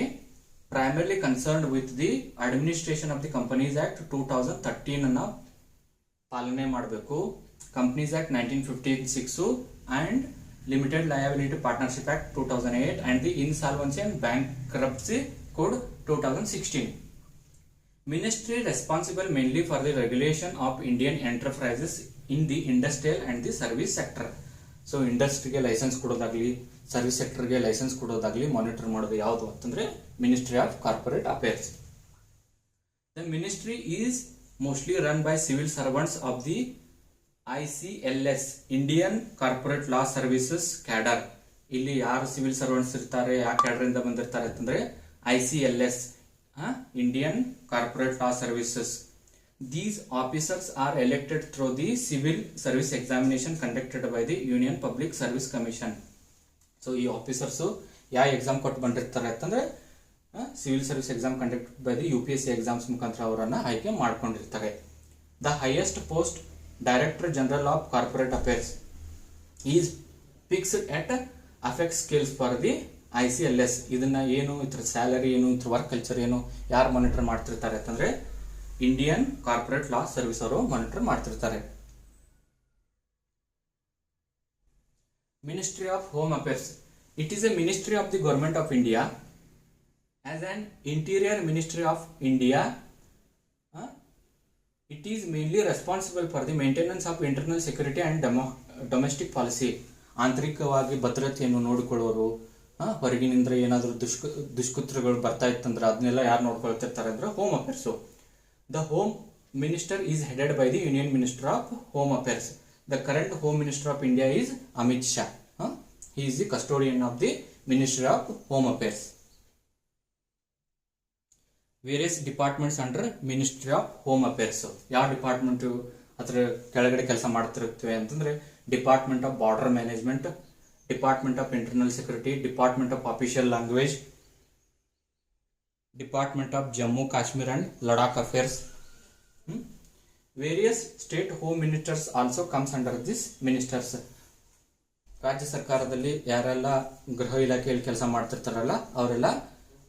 primarily concerned with the administration of the Companies Act 2013 ಅನ್ನ ಪಾಲನೆ ಮಾಡಬೇಕು. Companies Act 1956 and Limited Liability Partnership Act 2008 and the Insolvency and Bankruptcy Code 2016. Ministry responsible mainly for the regulation of Indian enterprises in the industrial and the service sector. So industry ಗೆ licence ಕೊಡೋದಾಗ್ಲಿ, service sector ಗೆ licence ಕೊಡೋದಾಗ್ಲಿ monitor ಮಾಡೋದು ಯಾವುದು ಅಂತಂದ್ರೆ ministry of corporate affairs. The ministry is mostly run by civil servants of the ICLS, Indian corporate law services cadre. ಇಲ್ಲಿ ಯಾರು civil servants ಇರ್ತಾರೆ, ಯಾವ cadre ಇಂದ ಬಂದಿರ್ತಾರೆ ಅಂತಂದ್ರೆ ICLS, Indian corporate law services. These officers are elected through the civil service examination conducted by the Union Public Service Commission. So ಈ officers ಯಾವ exam ಕೊಟ್ಟು ಬಂದಿರ್ತಾರೆ ಅಂತಂದ್ರೆ civil service exam conduct by the UPSC exams ಮುಖಾಂತರ ಅವರನ್ನ ಆಯ್ಕೆ ಮಾಡ್ಕೊಂಡಿರ್ತಾರೆ. The highest post director general of corporate affairs is fixed at affect skills for the ICLS. ಇದನ್ನ ಏನು, ಇದ್ರ ಸ್ಯಾಲರಿ ಏನು, ಇದ್ರ ವರ್ಕ್ ಕಲ್ಚರ್ ಏನು, ಯಾರು ಮಾನಿಟರ್ ಮಾಡ್ತಿರ್ತಾರೆ ಅಂತಂದ್ರೆ ಇಂಡಿಯನ್ ಕಾರ್ಪೊರೇಟ್ ಲಾ ಸರ್ವಿಸ್ ಅವರು ಮಾನಿಟರ್ ಮಾಡ್ತಿರ್ತಾರೆ. Ministry of home affairs. It is A ministry of the government of India as on interior ministry of India. It is mainly responsible for the maintenance of internal security and domestic policy. ಆಂತರಿಕವಾಗಿ ಭದ್ರತೆಯನ್ನು ನೋಡಿಕೊಳ್ಳೋರು, ಹೊರಗಿನಿಂದ ಏನಾದರೂ ದುಷ್ಕೃತ್ಯಗಳು ಬರ್ತಾ ಇತ್ತಂದ್ರೆ ಅದನ್ನೆಲ್ಲ ಯಾರು ನೋಡ್ಕೊಳ್ತಿರ್ತಾರೆ ಅಂದ್ರೆ home affairs. The home minister is headed by the union minister of home affairs. The current home minister of India is Amit Shah. He is the custodian of the Ministry of Home Affairs. Various departments under ministry of home affairs. ಯಾವ department ಅದರ ಕೆಳಗಡೆ ಕೆಲಸ ಮಾಡ್ತಿರುತ್ತವೆ ಅಂತಂದ್ರೆ department of border management, department of internal security, department of official language, department of Jammu Kashmir and Ladakh affairs. Various state home ministers also comes under this ministers. ರಾಜ್ಯ ಸರ್ಕಾರದಲ್ಲಿ ಯಾರೆಲ್ಲ ಗೃಹ ಇಲಾಖೆಯಲ್ಲಿ ಕೆಲಸ ಮಾಡ್ತಿರ್ತಾರಲ್ಲ ಅವರೆಲ್ಲ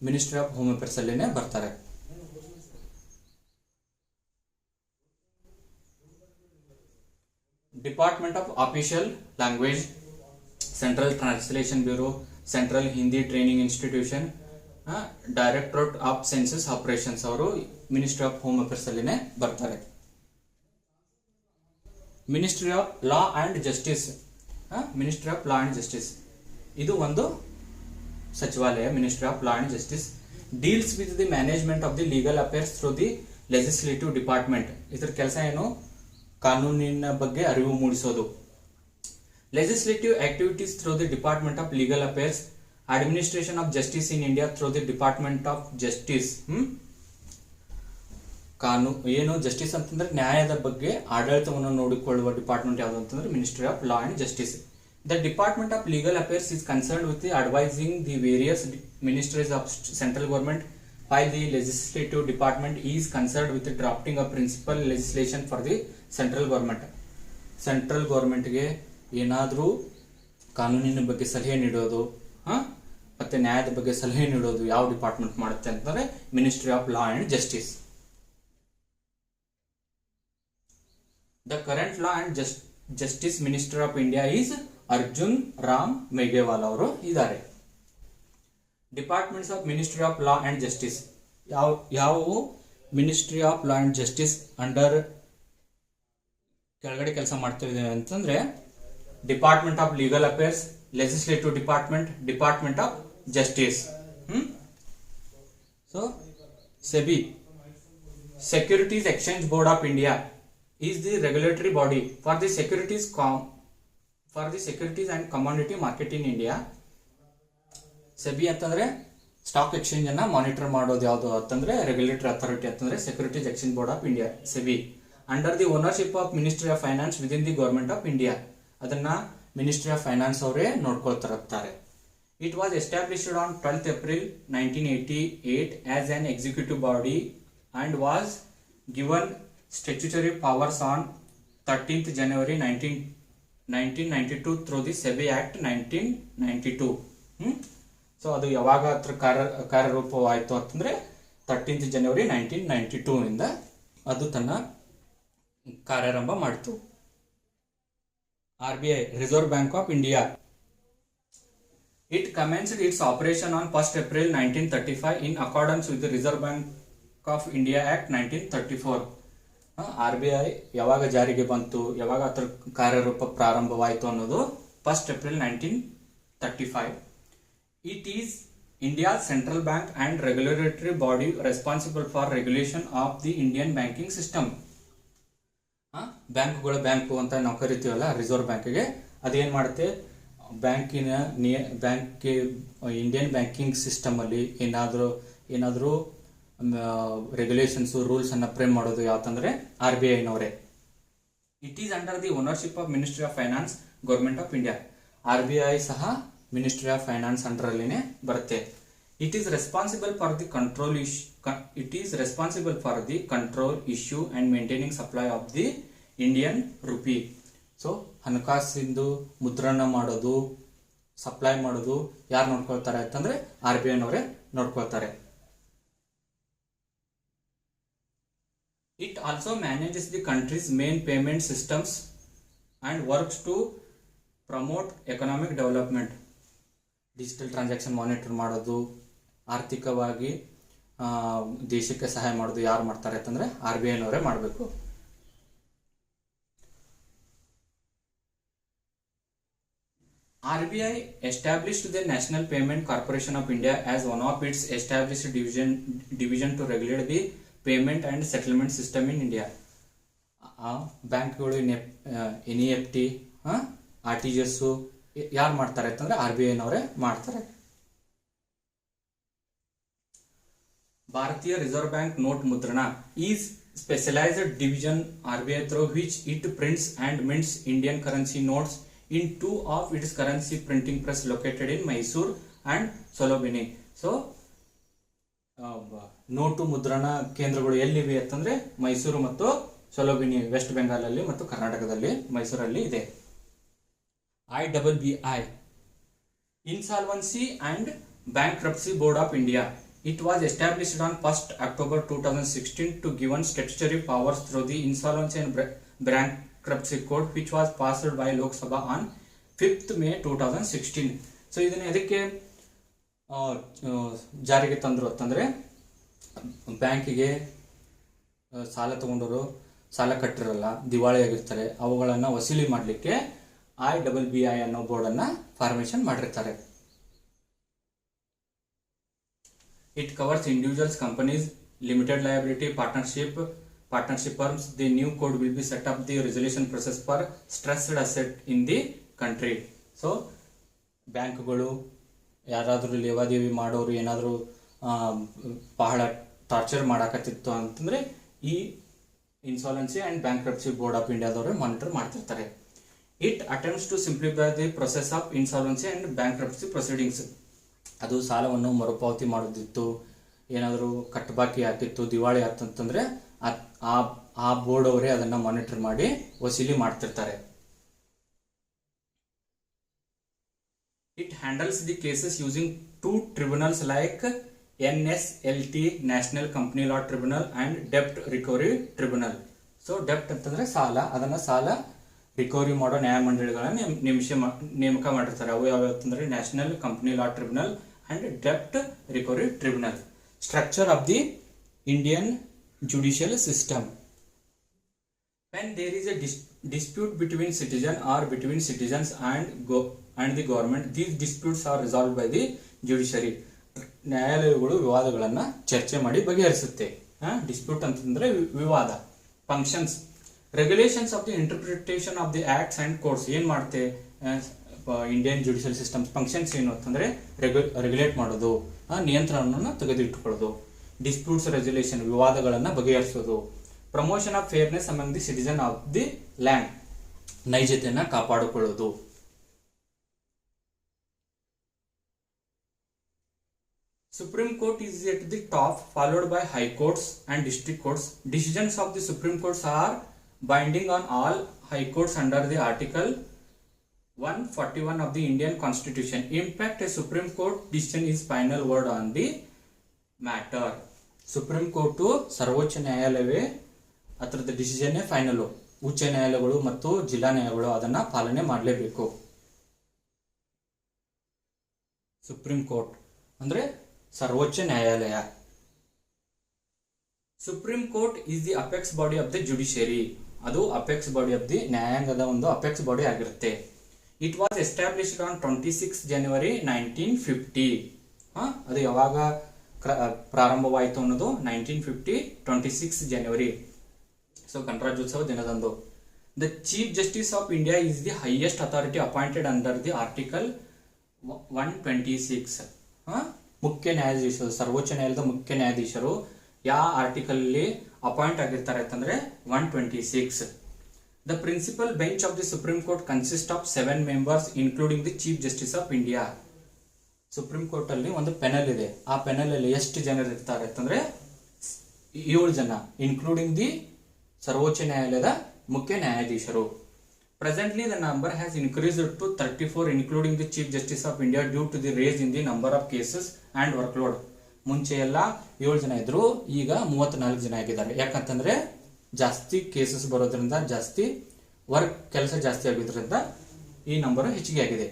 ಮಿನಿಸ್ಟ್ರಿ ಆಫ್ ಹೋಮ್ ಅಫೇರ್ಸ್ ಅಲ್ಲಿನೇ ಬರ್ತಾರೆ. Department of official language, central translation bureau, central Hindi training institution, directorate of census operations ಅವರು ಮಿನಿಸ್ಟ್ರಿ ಆಫ್ ಹೋಮ್ ಅಫೇರ್ಸ್ ಅಲ್ಲಿನೇ ಬರ್ತಾರೆ. Ministry of law and justice. Ministry of law and justice ಇದು ಒಂದು ಸಚಿವಾಲಯ. Ministry of law and justice deals with the management of the legal affairs through the legislative department. ಇದರ ಕೆಲಸ ಏನು? ಕಾನೂನಿನ ಬಗ್ಗೆ ಅರಿವು ಮೂಡಿಸೋದು. Legislative activities through the department of legal affairs, administration of justice in India through the department of justice. ಏನು justice ಅಂತಂದ್ರೆ ನ್ಯಾಯದ ಬಗ್ಗೆ ಆಡಳಿತವನ್ನು ನೋಡಿಕೊಳ್ಳುವ ಡಿಪಾರ್ಟ್ಮೆಂಟ್ ಯಾವುದು ಅಂತಂದ್ರೆ ministry of law and justice. The Department of Legal Affairs is concerned with the advising the various ministries of central government, while the legislative department is concerned with the drafting of principal legislation for the central government. Central government ಗೆ ಏನಾದರೂ ಕಾನೂನಿನ ಬಗ್ಗೆ ಸಲಹೆ ನೀಡೋದು ಮತ್ತೆ ನ್ಯಾಯದ ಬಗ್ಗೆ ಸಲಹೆ ನೀಡೋದು ಯಾವ ಡಿಪಾರ್ಟ್ಮೆಂಟ್ ಮಾಡುತ್ತೆ ಅಂತಂದ್ರೆ ministry of law and justice. The current law and justice minister of India is Arjun Ram Meghwal ಅವರು ಇದ್ದಾರೆ. Departments of ministry of law and justice ಯಾವುವು ministry of law and justice under ಕೆಳಗಡೆ ಕೆಲಸ ಮಾಡ್ತಿದೆ ಅಂತಂದ್ರೆ department of legal affairs, legislative department, department of justice. So SEBI, Securities Exchange Board of India is the regulatory body for the securities and commodity market in India. SEBI ಅಂತಂದ್ರೆ stock exchange ಅನ್ನ monitor ಮಾಡೋದು ಯಾವುದು ಅಂತಂದ್ರೆ regulatory authority ಅಂತಂದ್ರೆ securities exchange board of India SEBI, under the ownership of ministry of finance within the government of India. ಅದನ್ನ ministry of finance ಅವರೇ ನೋಡ್ಕೊಳ್ತಿರುತ್ತಾರೆ. It was established on 12th April 1988 as an executive body and was given statutory powers on 13th January 1992 through the SEBI Act 1992. So ಅದು ಯಾವಾಗ ಕಾರ್ಯರೂಪವಾಯಿತು ಅಂತಂದ್ರೆ 13th January 1992 ಇಂದ ಅದು ತನ್ನ ಕಾರ್ಯಾರಂಭ ಮಾಡಿತು. RBI, Reserve Bank of India. It commenced its operation on 1st April 1935 in accordance with the Reserve Bank of India act 1934. RBI ಯಾವಾಗ ಜಾರಿಗೆ ಬಂತು, ಯಾವಾಗ ಅದರ ಕಾರ್ಯರೂಪ ಪ್ರಾರಂಭವಾಯಿತು ಅನ್ನೋದು 1st April 1935. It is India's central bank and regulatory body responsible for regulation of the Indian banking system. ಬ್ಯಾಂಕ್ಗಳು bank ಅಂತ ನಾವು ಕರಿತೀವಲ್ಲ ರಿಸರ್ವ್ ಬ್ಯಾಂಕ್ಗೆ, ಅದೇನ್ ಮಾಡುತ್ತೆ ಬ್ಯಾಂಕಿನ ಇಂಡಿಯನ್ ಬ್ಯಾಂಕಿಂಗ್ ಸಿಸ್ಟಮ್ ಅಲ್ಲಿ ಏನಾದರೂ ರೆಗ್ಯುಲೇಷನ್ಸ್ ರೂಲ್ಸ್ ಅನ್ನ ಫ್ರೇಮ್ ಮಾಡೋದು ಯಾವತ್ತಂದ್ರೆ RBI ನವರೇ. It is under the ownership of ministry of finance, government of India. RBI ಸಹ ಮಿನಿಸ್ಟ್ರಿ ಆಫ್ ಫೈನಾನ್ಸ್ ಅಂಡರ್ ಅಲ್ಲಿನೇ ಬರುತ್ತೆ. It is responsible for the control issue and maintaining supply of the Indian rupee. So ಹಣಕಾಸಿಂದು ಮುದ್ರಣ ಮಾಡೋದು, supply ಮಾಡೋದು ಯಾರು ನೋಡ್ಕೊಳ್ತಾರೆ ಅಂತಂದ್ರೆ RBI ನವರೇ ನೋಡ್ಕೊಳ್ತಾರೆ. It also manages the country's main payment systems and works to promote economic development. Digital transaction monitor ಮಾಡೋದು, ಆರ್ಥಿಕವಾಗಿ ದೇಶಕ್ಕೆ ಸಹಾಯ ಮಾಡೋದು ಯಾರು ಮಾಡ್ತಾರೆ ಅಂತಂದ್ರೆ RBI ನವರೇ ಮಾಡಬೇಕು. RBI established the National Payment Corporation of India as one of its established division to regulate the payment and settlement system in India. ಬ್ಯಾಂಕ್ಗಳು NEFT, RTGS ಯಾರು ಮಾಡ್ತಾರೆ ಅಂತಂದ್ರೆ RBI ನವರೇ ಮಾಡ್ತಾರೆ. ಭಾರತೀಯ ರಿಸರ್ವ್ ಬ್ಯಾಂಕ್ ನೋಟ್ ಮುದ್ರಣ is specialised division RBI through which it prints and mints Indian currency notes in two of its currency printing press located in Mysore and Solobini. So note ಮುದ್ರಣ ಕೇಂದ್ರಗಳು ಎಲ್ಲಿವೆ ಅಂತಂದ್ರೆ ಮೈಸೂರು ಮತ್ತು ಸೊಲೋಬಿನಿ, West Bengal ಅಲ್ಲಿ ಮತ್ತು ಕರ್ನಾಟಕದಲ್ಲಿ ಮೈಸೂರಲ್ಲಿ ಇದೆ. IBBI, Insolvency and Bankruptcy Board of India. It was established on 1st October 2016 to given statutory powers through the Insolvency and Bankruptcy Code, which was passed by Lok Sabha on 5th May 2016. So ಇದನ್ನ ಎದಕ್ಕೆ ಜಾರಿಗೆ ತಂದ್ರು ಅಂತಂದ್ರೆ ಬ್ಯಾಂಕಿಗೆ ಸಾಲ ತಗೊಂಡವರು ಸಾಲ ಕಟ್ಟಿರಲ್ಲ, ದಿವಾಳಿ ಆಗಿರ್ತಾರೆ, ಅವುಗಳನ್ನ ವಸೂಲಿ ಮಾಡಲಿಕ್ಕೆ IBBI ಅನ್ನೋ ಬೋರ್ಡ್ ಅನ್ನ ಫಾರ್ಮೇಶನ್ ಮಾಡಿರ್ತಾರೆ. It covers individuals, companies, limited liability, partnership firms. The new code will be set up the resolution process for stressed asset in the country. So ಬ್ಯಾಂಕ್ಗಳು ಯಾರಾದ್ರೂ ಲೇವಾದೇವಿ ಮಾಡೋರು ಏನಾದರೂ ಬಹಳ ಟಾರ್ಚರ್ ಮಾಡಾಕತ್ತಿತ್ತು ಅಂತಂದ್ರೆ ಈ insolvency and bankruptcy board of ಇಂಡಿಯಾದವರು monitor ಮಾಡ್ತಿರ್ತಾರೆ. It attempts to simplify the process of insolvency and bankruptcy proceedings. ಅದು ಸಾಲವನ್ನು ಮರುಪಾವತಿ ಮಾಡೋದಿತ್ತು, ಏನಾದರೂ ಕಟ್ಟಬಾಕಿ ಆಗ್ತಿತ್ತು, ದಿವಾಳಿ ಆಗ್ತಂತಂದ್ರೆ ಆ ಬೋರ್ಡ್ ಅವರೇ ಅದನ್ನ ಮಾನಿಟರ್ ಮಾಡಿ ವಸೂಲಿ ಮಾಡ್ತಿರ್ತಾರೆ. It handles the cases using two tribunals like NSLT, National Company Law Tribunal, and Debt Recovery Tribunal. So debt ಅಂತಂದ್ರೆ ಸಾಲ, ಅದನ್ನ ಸಾಲ ರಿಕವರಿ ಮಾಡೋ ನ್ಯಾಯಮಂಡಳಿಗಳನ್ನ ನೇಮಕ ಮಾಡಿರ್ತಾರೆ. ಅವು ಯಾವ್ಯಾವ ಅಂತಂದ್ರೆ national company law tribunal and ಡೆಪ್ಟ್ recovery tribunal. Structure of the Indian judicial system. When there is a dispute between citizen or between citizens and the government, these disputes are resolved by the judiciary. ನ್ಯಾಯಾಲಯಗಳು ವಿವಾದಗಳನ್ನ ಚರ್ಚೆ ಮಾಡಿ ಬಗೆಹರಿಸುತ್ತೆ. Dispute ಅಂತಂದ್ರೆ ವಿವಾದ. Functions, regulations of the interpretation of the acts and courts. ಏನ್ ಮಾಡುತ್ತೆ Indian judicial system? Functions ಏನು ಅಂತಂದ್ರೆ regulate ಮಾಡೋದು, ನಿಯಂತ್ರಣವನ್ನು ತೆಗೆದಿಟ್ಟುಕೊಳ್ಳೋದು. ಡಿಸ್ಪ್ಯೂಟ್ಸ್ ರೆಸಲ್ಯೂಷನ್, ವಿವಾದಗಳನ್ನ ಬಗೆಹರಿಸೋದು. Promotion of fairness among the citizen of the land, ನೈಜತೆಯನ್ನ ಕಾಪಾಡಿಕೊಳ್ಳೋದು. Supreme Court is at the top, followed by High Courts and District Courts. Decisions of the Supreme Courts are binding on all High Courts under the Article 141 of the Indian Constitution. In fact, a Supreme Court decision is final word on the matter. Supreme Court ಸರ್ವೋಚ್ಚ ನ್ಯಾಯಾಲಯವೇ ಅದರದ decision final. ಉಚ್ಚ ನ್ಯಾಯಾಲಯಗಳು ಮತ್ತು ಜಿಲ್ಲಾ ನ್ಯಾಯಾಲಯಗಳು ಅದನ್ನ ಪಾಲನೆ ಮಾಡಲೇಬೇಕು. ಸುಪ್ರೀಂ ಕೋರ್ಟ್ ಅಂದ್ರೆ ಸರ್ವೋಚ್ಚ ನ್ಯಾಯಾಲಯ. Supreme court is the apex body of the judiciary. ಅದು ಅಪೆಕ್ಸ್ ಬಾಡಿ ಆಫ್ ದಿ ನ್ಯಾಯಾಂಗದ ಒಂದು ಅಪೆಕ್ಸ್ ಬಾಡಿ ಆಗಿರುತ್ತೆ. ಇಟ್ ವಾಸ್ ಎಸ್ಟಾಬ್ಲಿಷ್ಡ್ ಆನ್ 26 ಜನವರಿ 1950. ಅದು ಯಾವಾಗ ಪ್ರಾರಂಭವಾಯಿತು ಅನ್ನೋದು 1950 26 ಜನವರಿ. ಸೊ ಗಣರಾಜ್ಯೋತ್ಸವ ದಿನದಂದು. The chief justice of India is the highest authority appointed under the article 126. ಮುಖ್ಯ ನ್ಯಾಯಾಧೀಶರು, ಸರ್ವೋಚ್ಚ ನ್ಯಾಯಾಲಯದ ಮುಖ್ಯ ನ್ಯಾಯಾಧೀಶರು ಯಾವ ಆರ್ಟಿಕಲ್ ಅಲ್ಲಿ ಅಪಾಯಿಂಟ್ ಆಗಿರ್ತಾರೆ ಅಂತಂದ್ರೆ 126. The principal bench of the Supreme Court consist of 7 members including the chief justice of India. Supreme Court ಅಲ್ಲಿ ಒಂದು ಪೆನಲ್ ಇದೆ. ಆ ಪೆನಲ್ ಅಲ್ಲಿ ಎಷ್ಟು ಜನರು ಇರ್ತಾರೆ ಅಂತಂದ್ರೆ 7 ಜನ, ಇನ್ಕ್ಲೂಡಿಂಗ್ ದಿ ಸರ್ವೋಚ್ಚ ನ್ಯಾಯಾಲಯದ ಮುಖ್ಯ ನ್ಯಾಯಾಧೀಶರು. Presently, the number has increased to 34, including the Chief Justice of India, due to the raise in the number of cases and workload. ಮುಂಚೆ ಎಲ್ಲ 7 ಜನ ಇದ್ರು, ಈಗ 34 ಜನ ಆಗಿದ್ದಾರೆ. ಯಾಕಂತಂದ್ರೆ ಜಾಸ್ತಿ ಕೇಸಸ್ ಬರೋದ್ರಿಂದ, ಜಾಸ್ತಿ ಕೆಲಸ ಜಾಸ್ತಿ ಆಗಿದ್ರಿಂದ ಈ ನಂಬರ್ ಹೆಚ್ಚಿಗೆ ಆಗಿದೆ.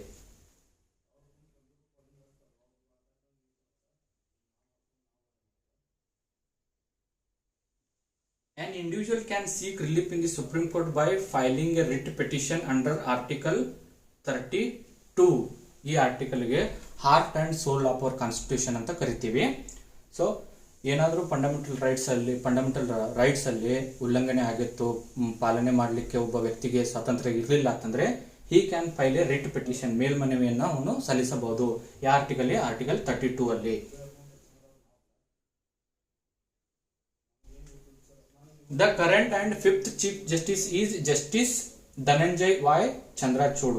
An individual can seek relief in the Supreme Court by filing a writ petition under Article 32. ಈ ಆರ್ಟಿಕಲ್ಗೆ heart and soul of our constitution ಅಂತ ಕರಿತೀವಿ. ಸೊ ಏನಾದರೂ ಫಂಡಮೆಂಟಲ್ ರೈಟ್ಸ್ ಅಲ್ಲಿ ಉಲ್ಲಂಘನೆ ಆಗಿತ್ತು, ಪಾಲನೆ ಮಾಡಲಿಕ್ಕೆ ಒಬ್ಬ ವ್ಯಕ್ತಿಗೆ ಸ್ವಾತಂತ್ರ್ಯ ಇರಲಿಲ್ಲ ಅಂತಂದ್ರೆ he can file a writ petition, ಮೇಲ್ಮನವಿಯನ್ನ ಅವನು ಸಲ್ಲಿಸಬಹುದು. ಈ ಆರ್ಟಿಕಲ್ 32 ಅಲ್ಲಿ. The current and 5th Chief Justice is Justice Dhananjay Y. Chandrachud.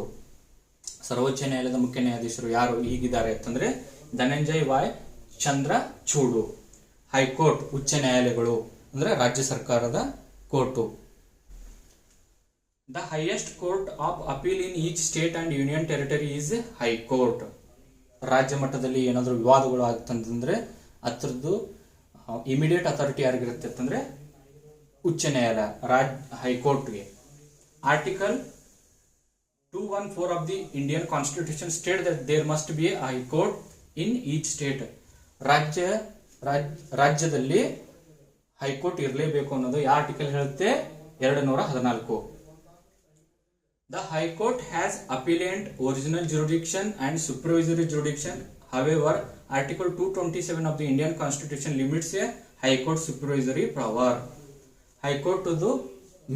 ಸರ್ವೋಚ್ಚ ನ್ಯಾಯಾಲಯದ ಮುಖ್ಯ ನ್ಯಾಯಾಧೀಶರು ಯಾರು ಹೀಗಿದ್ದಾರೆ ಅಂತಂದ್ರೆ ಧನಂಜಯ್ ವಾಯ್ ಚಂದ್ರಚೂಡ್. ಹೈಕೋರ್ಟ್ ಉಚ್ಚ ನ್ಯಾಯಾಲಯಗಳು ಅಂದ್ರೆ ರಾಜ್ಯ ಸರ್ಕಾರದ court. The highest court of appeal in each state and union territory is high court. ರಾಜ್ಯ ಮಟ್ಟದಲ್ಲಿ ಏನಾದರೂ ವಿವಾದಗಳು ಆಗ್ತಂತಂದ್ರೆ ಅದರದ್ದು ಇಮಿಡಿಯೇಟ್ ಅಥಾರಿಟಿ ಯಾರಿಗಿರುತ್ತೆ ಅಂತಂದ್ರೆ ಉಚ್ಚ ನ್ಯಾಯಾಲಯ, ಹೈಕೋರ್ಟ್ಗೆ. Article 214 of the Indian Constitution state that there must be a high court in each state. ರಾಜ್ಯದಲ್ಲಿ ಹೈಕೋರ್ಟ್ ಇರಲೇಬೇಕು ಅನ್ನೋದು ಯಾವ ಆರ್ಟಿಕಲ್ ಹೇಳುತ್ತೆ? 214. The High Court has appellate, original jurisdiction and supervisory jurisdiction. However, Article 227 of the Indian Constitution limits a High Court supervisory power. High court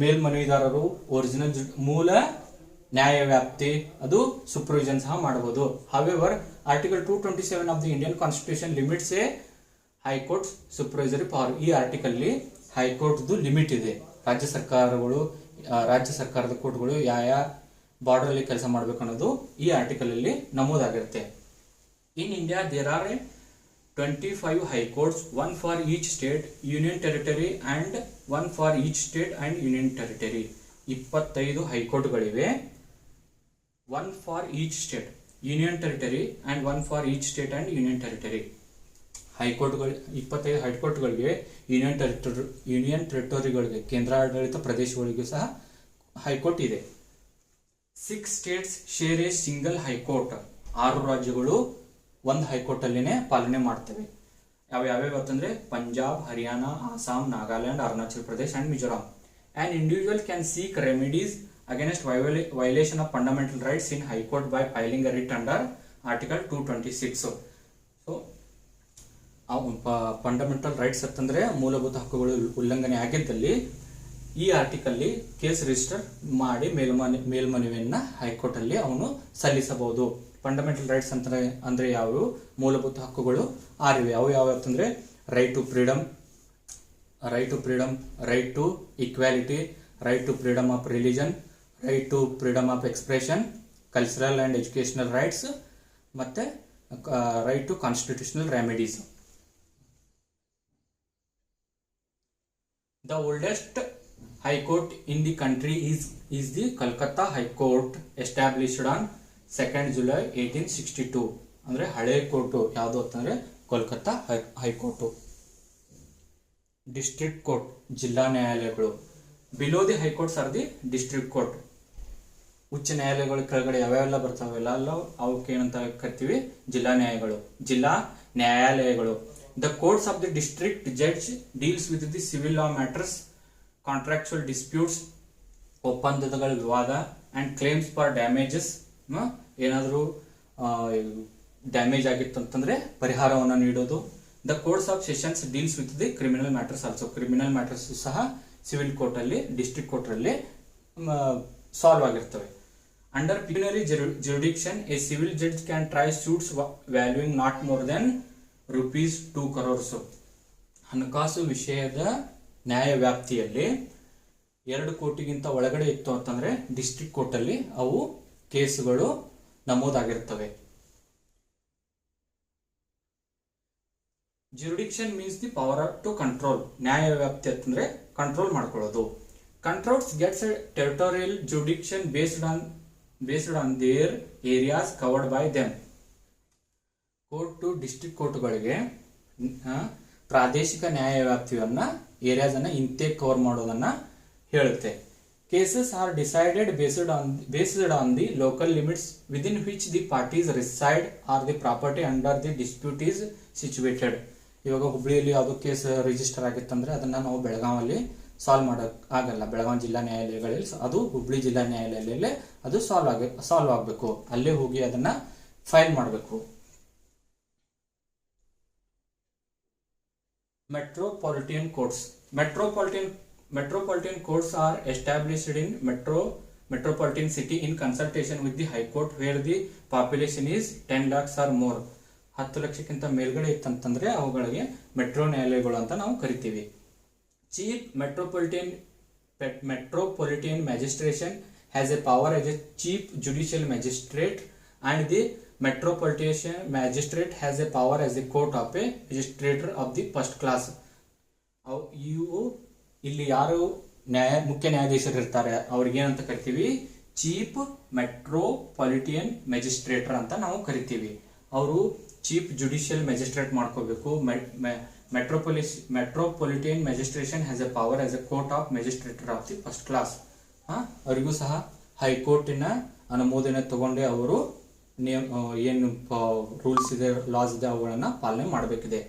ಮೇಲ್ಮನವಿದಾರರು, original ಮೂಲ ನ್ಯಾಯ ವ್ಯಾಪ್ತಿ, ಅದು ಸೂಪರ್ವಿಷನ್ ಸಹ ಮಾಡಬಹುದು. However article 227 of the Indian constitution limits a high court supervisory power. ಈ article high court limit ಇದೆ. ರಾಜ್ಯ ಸರ್ಕಾರದ ಕೋರ್ಟ್ಗಳು ಯಾವ ಬಾರ್ಡರ್ ಅಲ್ಲಿ ಕೆಲಸ ಮಾಡಬೇಕು ಅನ್ನೋದು ಈ ಆರ್ಟಿಕಲ್ ಅಲ್ಲಿ ನಮೂದಾಗಿರುತ್ತೆ. In India there are 25 high courts, one for each state, union territory and one for each state and union territory. 25 ಹೈಕೋರ್ಟ್ಗಳಿವೆ. one for each state, union territory and one for each state and union territory. ಹೈಕೋರ್ಟ್ಗಳು 25 ಹೈಕೋರ್ಟ್ಗಳಿಗೆ, union ಟೆರಿಟರಿಗಳಿಗೆ, ಕೇಂದ್ರಾಡಳಿತ ಪ್ರದೇಶಗಳಿಗೂ ಸಹ high court ಇದೆ. 6 states share a single high-court. 6 ರಾಜ್ಯಗಳು ಒಂದು high court ಅಲ್ಲಿನೇ ಪಾಲನೆ ಮಾಡ್ತವೆ. ಯಾವ್ಯಾವ ಅಂತಂದ್ರೆ Punjab, Haryana, Assam, Nagaland, Arunachal Pradesh and Mizoram. An individual can seek remedies against violation of fundamental rights in High Court by filing a writ under Article 226. So, fundamental rights ಅಂತಂದ್ರೆ ಮೂಲಭೂತ ಹಕ್ಕುಗಳು ಉಲ್ಲಂಘನೆ ಆಗಿದ್ದಲ್ಲಿ ಈ ಆರ್ಟಿಕಲ್ ಕೇಸ್ ರಿಜಿಸ್ಟರ್ ಮಾಡಿ ಮೇಲ್ಮನವಿಯನ್ನ ಹೈಕೋರ್ಟ್ ಅಲ್ಲಿ ಅವನು ಸಲ್ಲಿಸಬಹುದು. ಫಂಡಮೆಂಟಲ್ ರೈಟ್ಸ್ ಅಂದ್ರೆ ಯಾವುವು? ಮೂಲಭೂತ ಹಕ್ಕುಗಳು 6 ಯಾವ ಅಂತಂದ್ರೆ right to freedom, right to equality, right to freedom of religion, right to freedom of expression, cultural and educational rights, ಮತ್ತೆ right to constitutional remedies. The oldest high court in the country is the Kolkata High Court, established on 2nd July 1862. ಅಂದ್ರೆ ಹಳೆ court ಯಾವುದು ಅಂತಂದ್ರೆ Kolkata high court. District court ಜಿಲ್ಲಾ ನ್ಯಾಯಾಲಯಗಳು. Below the high courts R the district court. ಉಚ್ಚ ನ್ಯಾಯಾಲಯಗಳ ಕೆಳಗಡೆ ಯಾವ್ಯಾವೆಲ್ಲ ಬರ್ತಾವೆಲ್ಲ ಅವಕ್ಕೆ ಏನಂತ ಕರಿತೀವಿ? ಜಿಲ್ಲಾ ನ್ಯಾಯಾಲಯಗಳು. The courts of the district judge deals with the civil law matters, contractual disputes, ಒಪ್ಪಂದಗಳ ವಿವಾದ, and claims for damages. ಏನಾದರೂ ಡ್ಯಾಮೇಜ್ ಆಗಿತ್ತು ಅಂತಂದ್ರೆ ಪರಿಹಾರವನ್ನು ನೀಡೋದು. The courts of sessions deals with the criminal matters also. Criminal matters ಸಹ civil court ಅಲ್ಲಿ, district court ಅಲ್ಲಿ ಸಾಲ್ವ್ ಆಗಿರ್ತವೆ. Under pecuniary jurisdiction, a civil judge can try suits valuing not more than ₹2 crores. ಹಣಕಾಸು ವಿಷಯದ ನ್ಯಾಯ ವ್ಯಾಪ್ತಿಯಲ್ಲಿ 2 ಕೋಟಿಗಿಂತ ಒಳಗಡೆ ಇತ್ತು ಅಂತಂದ್ರೆ ಡಿಸ್ಟ್ರಿಕ್ಟ್ ಕೋರ್ಟ್ ಅಲ್ಲಿ ಅವು ಕೇಸುಗಳು ನಮೂದಾಗಿರ್ತವೆ. Jurisdiction means the power to control. ನ್ಯಾಯ ವ್ಯಾಪ್ತಿ ಅಂತಂದ್ರೆ ಕಂಟ್ರೋಲ್ ಮಾಡ್ಕೊಳ್ಳೋದು. Controls gets a territorial jurisdiction based on their areas covered by them. Court district ಕೋರ್ಟ್ಗಳಿಗೆ ಪ್ರಾದೇಶಿಕ ನ್ಯಾಯ ವ್ಯಾಪ್ತಿಯನ್ನ ಏರಿಯಾಸ್ ಅನ್ನ ಇಂತೆ ಕವರ್ ಮಾಡೋದನ್ನ ಹೇಳುತ್ತೆ. Cases are decided based on the local limits within which the parties reside or the property under the dispute is situated. ಇವಾಗ ಹುಬ್ಳಿಯಲ್ಲಿ ಯಾವುದೋ ಕೇಸ್ ರಿಜಿಸ್ಟರ್ ಆಗಿತ್ತಂದ್ರೆ ಅದನ್ನ ನಾವು ಬೆಳಗಾವಲ್ಲಿ ಸಾಲ್ವ್ ಮಾಡಕ್ ಆಗಲ್ಲ. ಬೆಳಗಾವಿ ಜಿಲ್ಲಾ ನ್ಯಾಯಾಲಯಗಳಲ್ಲಿ ಅದು ಹುಬ್ಳಿ ಜಿಲ್ಲಾ ನ್ಯಾಯಾಲಯದಲ್ಲಿ ಅದು ಸಾಲ್ವ್ ಆಗಬೇಕು. ಅಲ್ಲೇ ಹೋಗಿ ಅದನ್ನ ಫೈಲ್ ಮಾಡಬೇಕು. Metropolitan courts. Metropolitan courts are established in metropolitan city in consultation with the High Court where the population is 10 lakhs or more. 10 ಲಕ್ಷಕ್ಕಿಂತ ಮೇಲ್ಗಡೆ ಇತ್ತಂತಂದ್ರೆ ಅವುಗಳಿಗೆ ಮೆಟ್ರೋ ನ್ಯಾಯಾಲಯಗಳು ಅಂತ ನಾವು ಕರಿತೀವಿ. Chief Metropolitan Magistration has a power as a Chief Judicial Magistrate, and the Metropolitan Magistrate has a power as a court of a magistrator of the first class. ಇವು ಇಲ್ಲಿ ಯಾರು ಮುಖ್ಯ ನ್ಯಾಯಾಧೀಶರು ಇರ್ತಾರೆ ಅವ್ರಿಗೆ ಏನಂತ ಕರಿತೀವಿ? ಚೀಫ್ ಮೆಟ್ರೋಪಾಲಿಟಿಯನ್ ಮ್ಯಾಜಿಸ್ಟ್ರೇಟರ್ ಅಂತ ನಾವು ಕರಿತೀವಿ. ಅವರು ಚೀಫ್ ಜುಡಿಷಿಯಲ್ ಮ್ಯಾಜಿಸ್ಟ್ರೇಟ್ ಮಾಡ್ಕೋಬೇಕು. Metropolitan magistration has a power as a court of magistrator of the first class. ಅವರಿಗೂ ಸಹ ಹೈಕೋರ್ಟಿನ ಅನುಮೋದನೆ ತಗೊಂಡೆ ಅವರು ಏನು ರೂಲ್ಸ್ ಇದೆ, ಲಾಸ್ ಇದೆ ಅವುಗಳನ್ನ ಪಾಲನೆ ಮಾಡಬೇಕಿದೆ.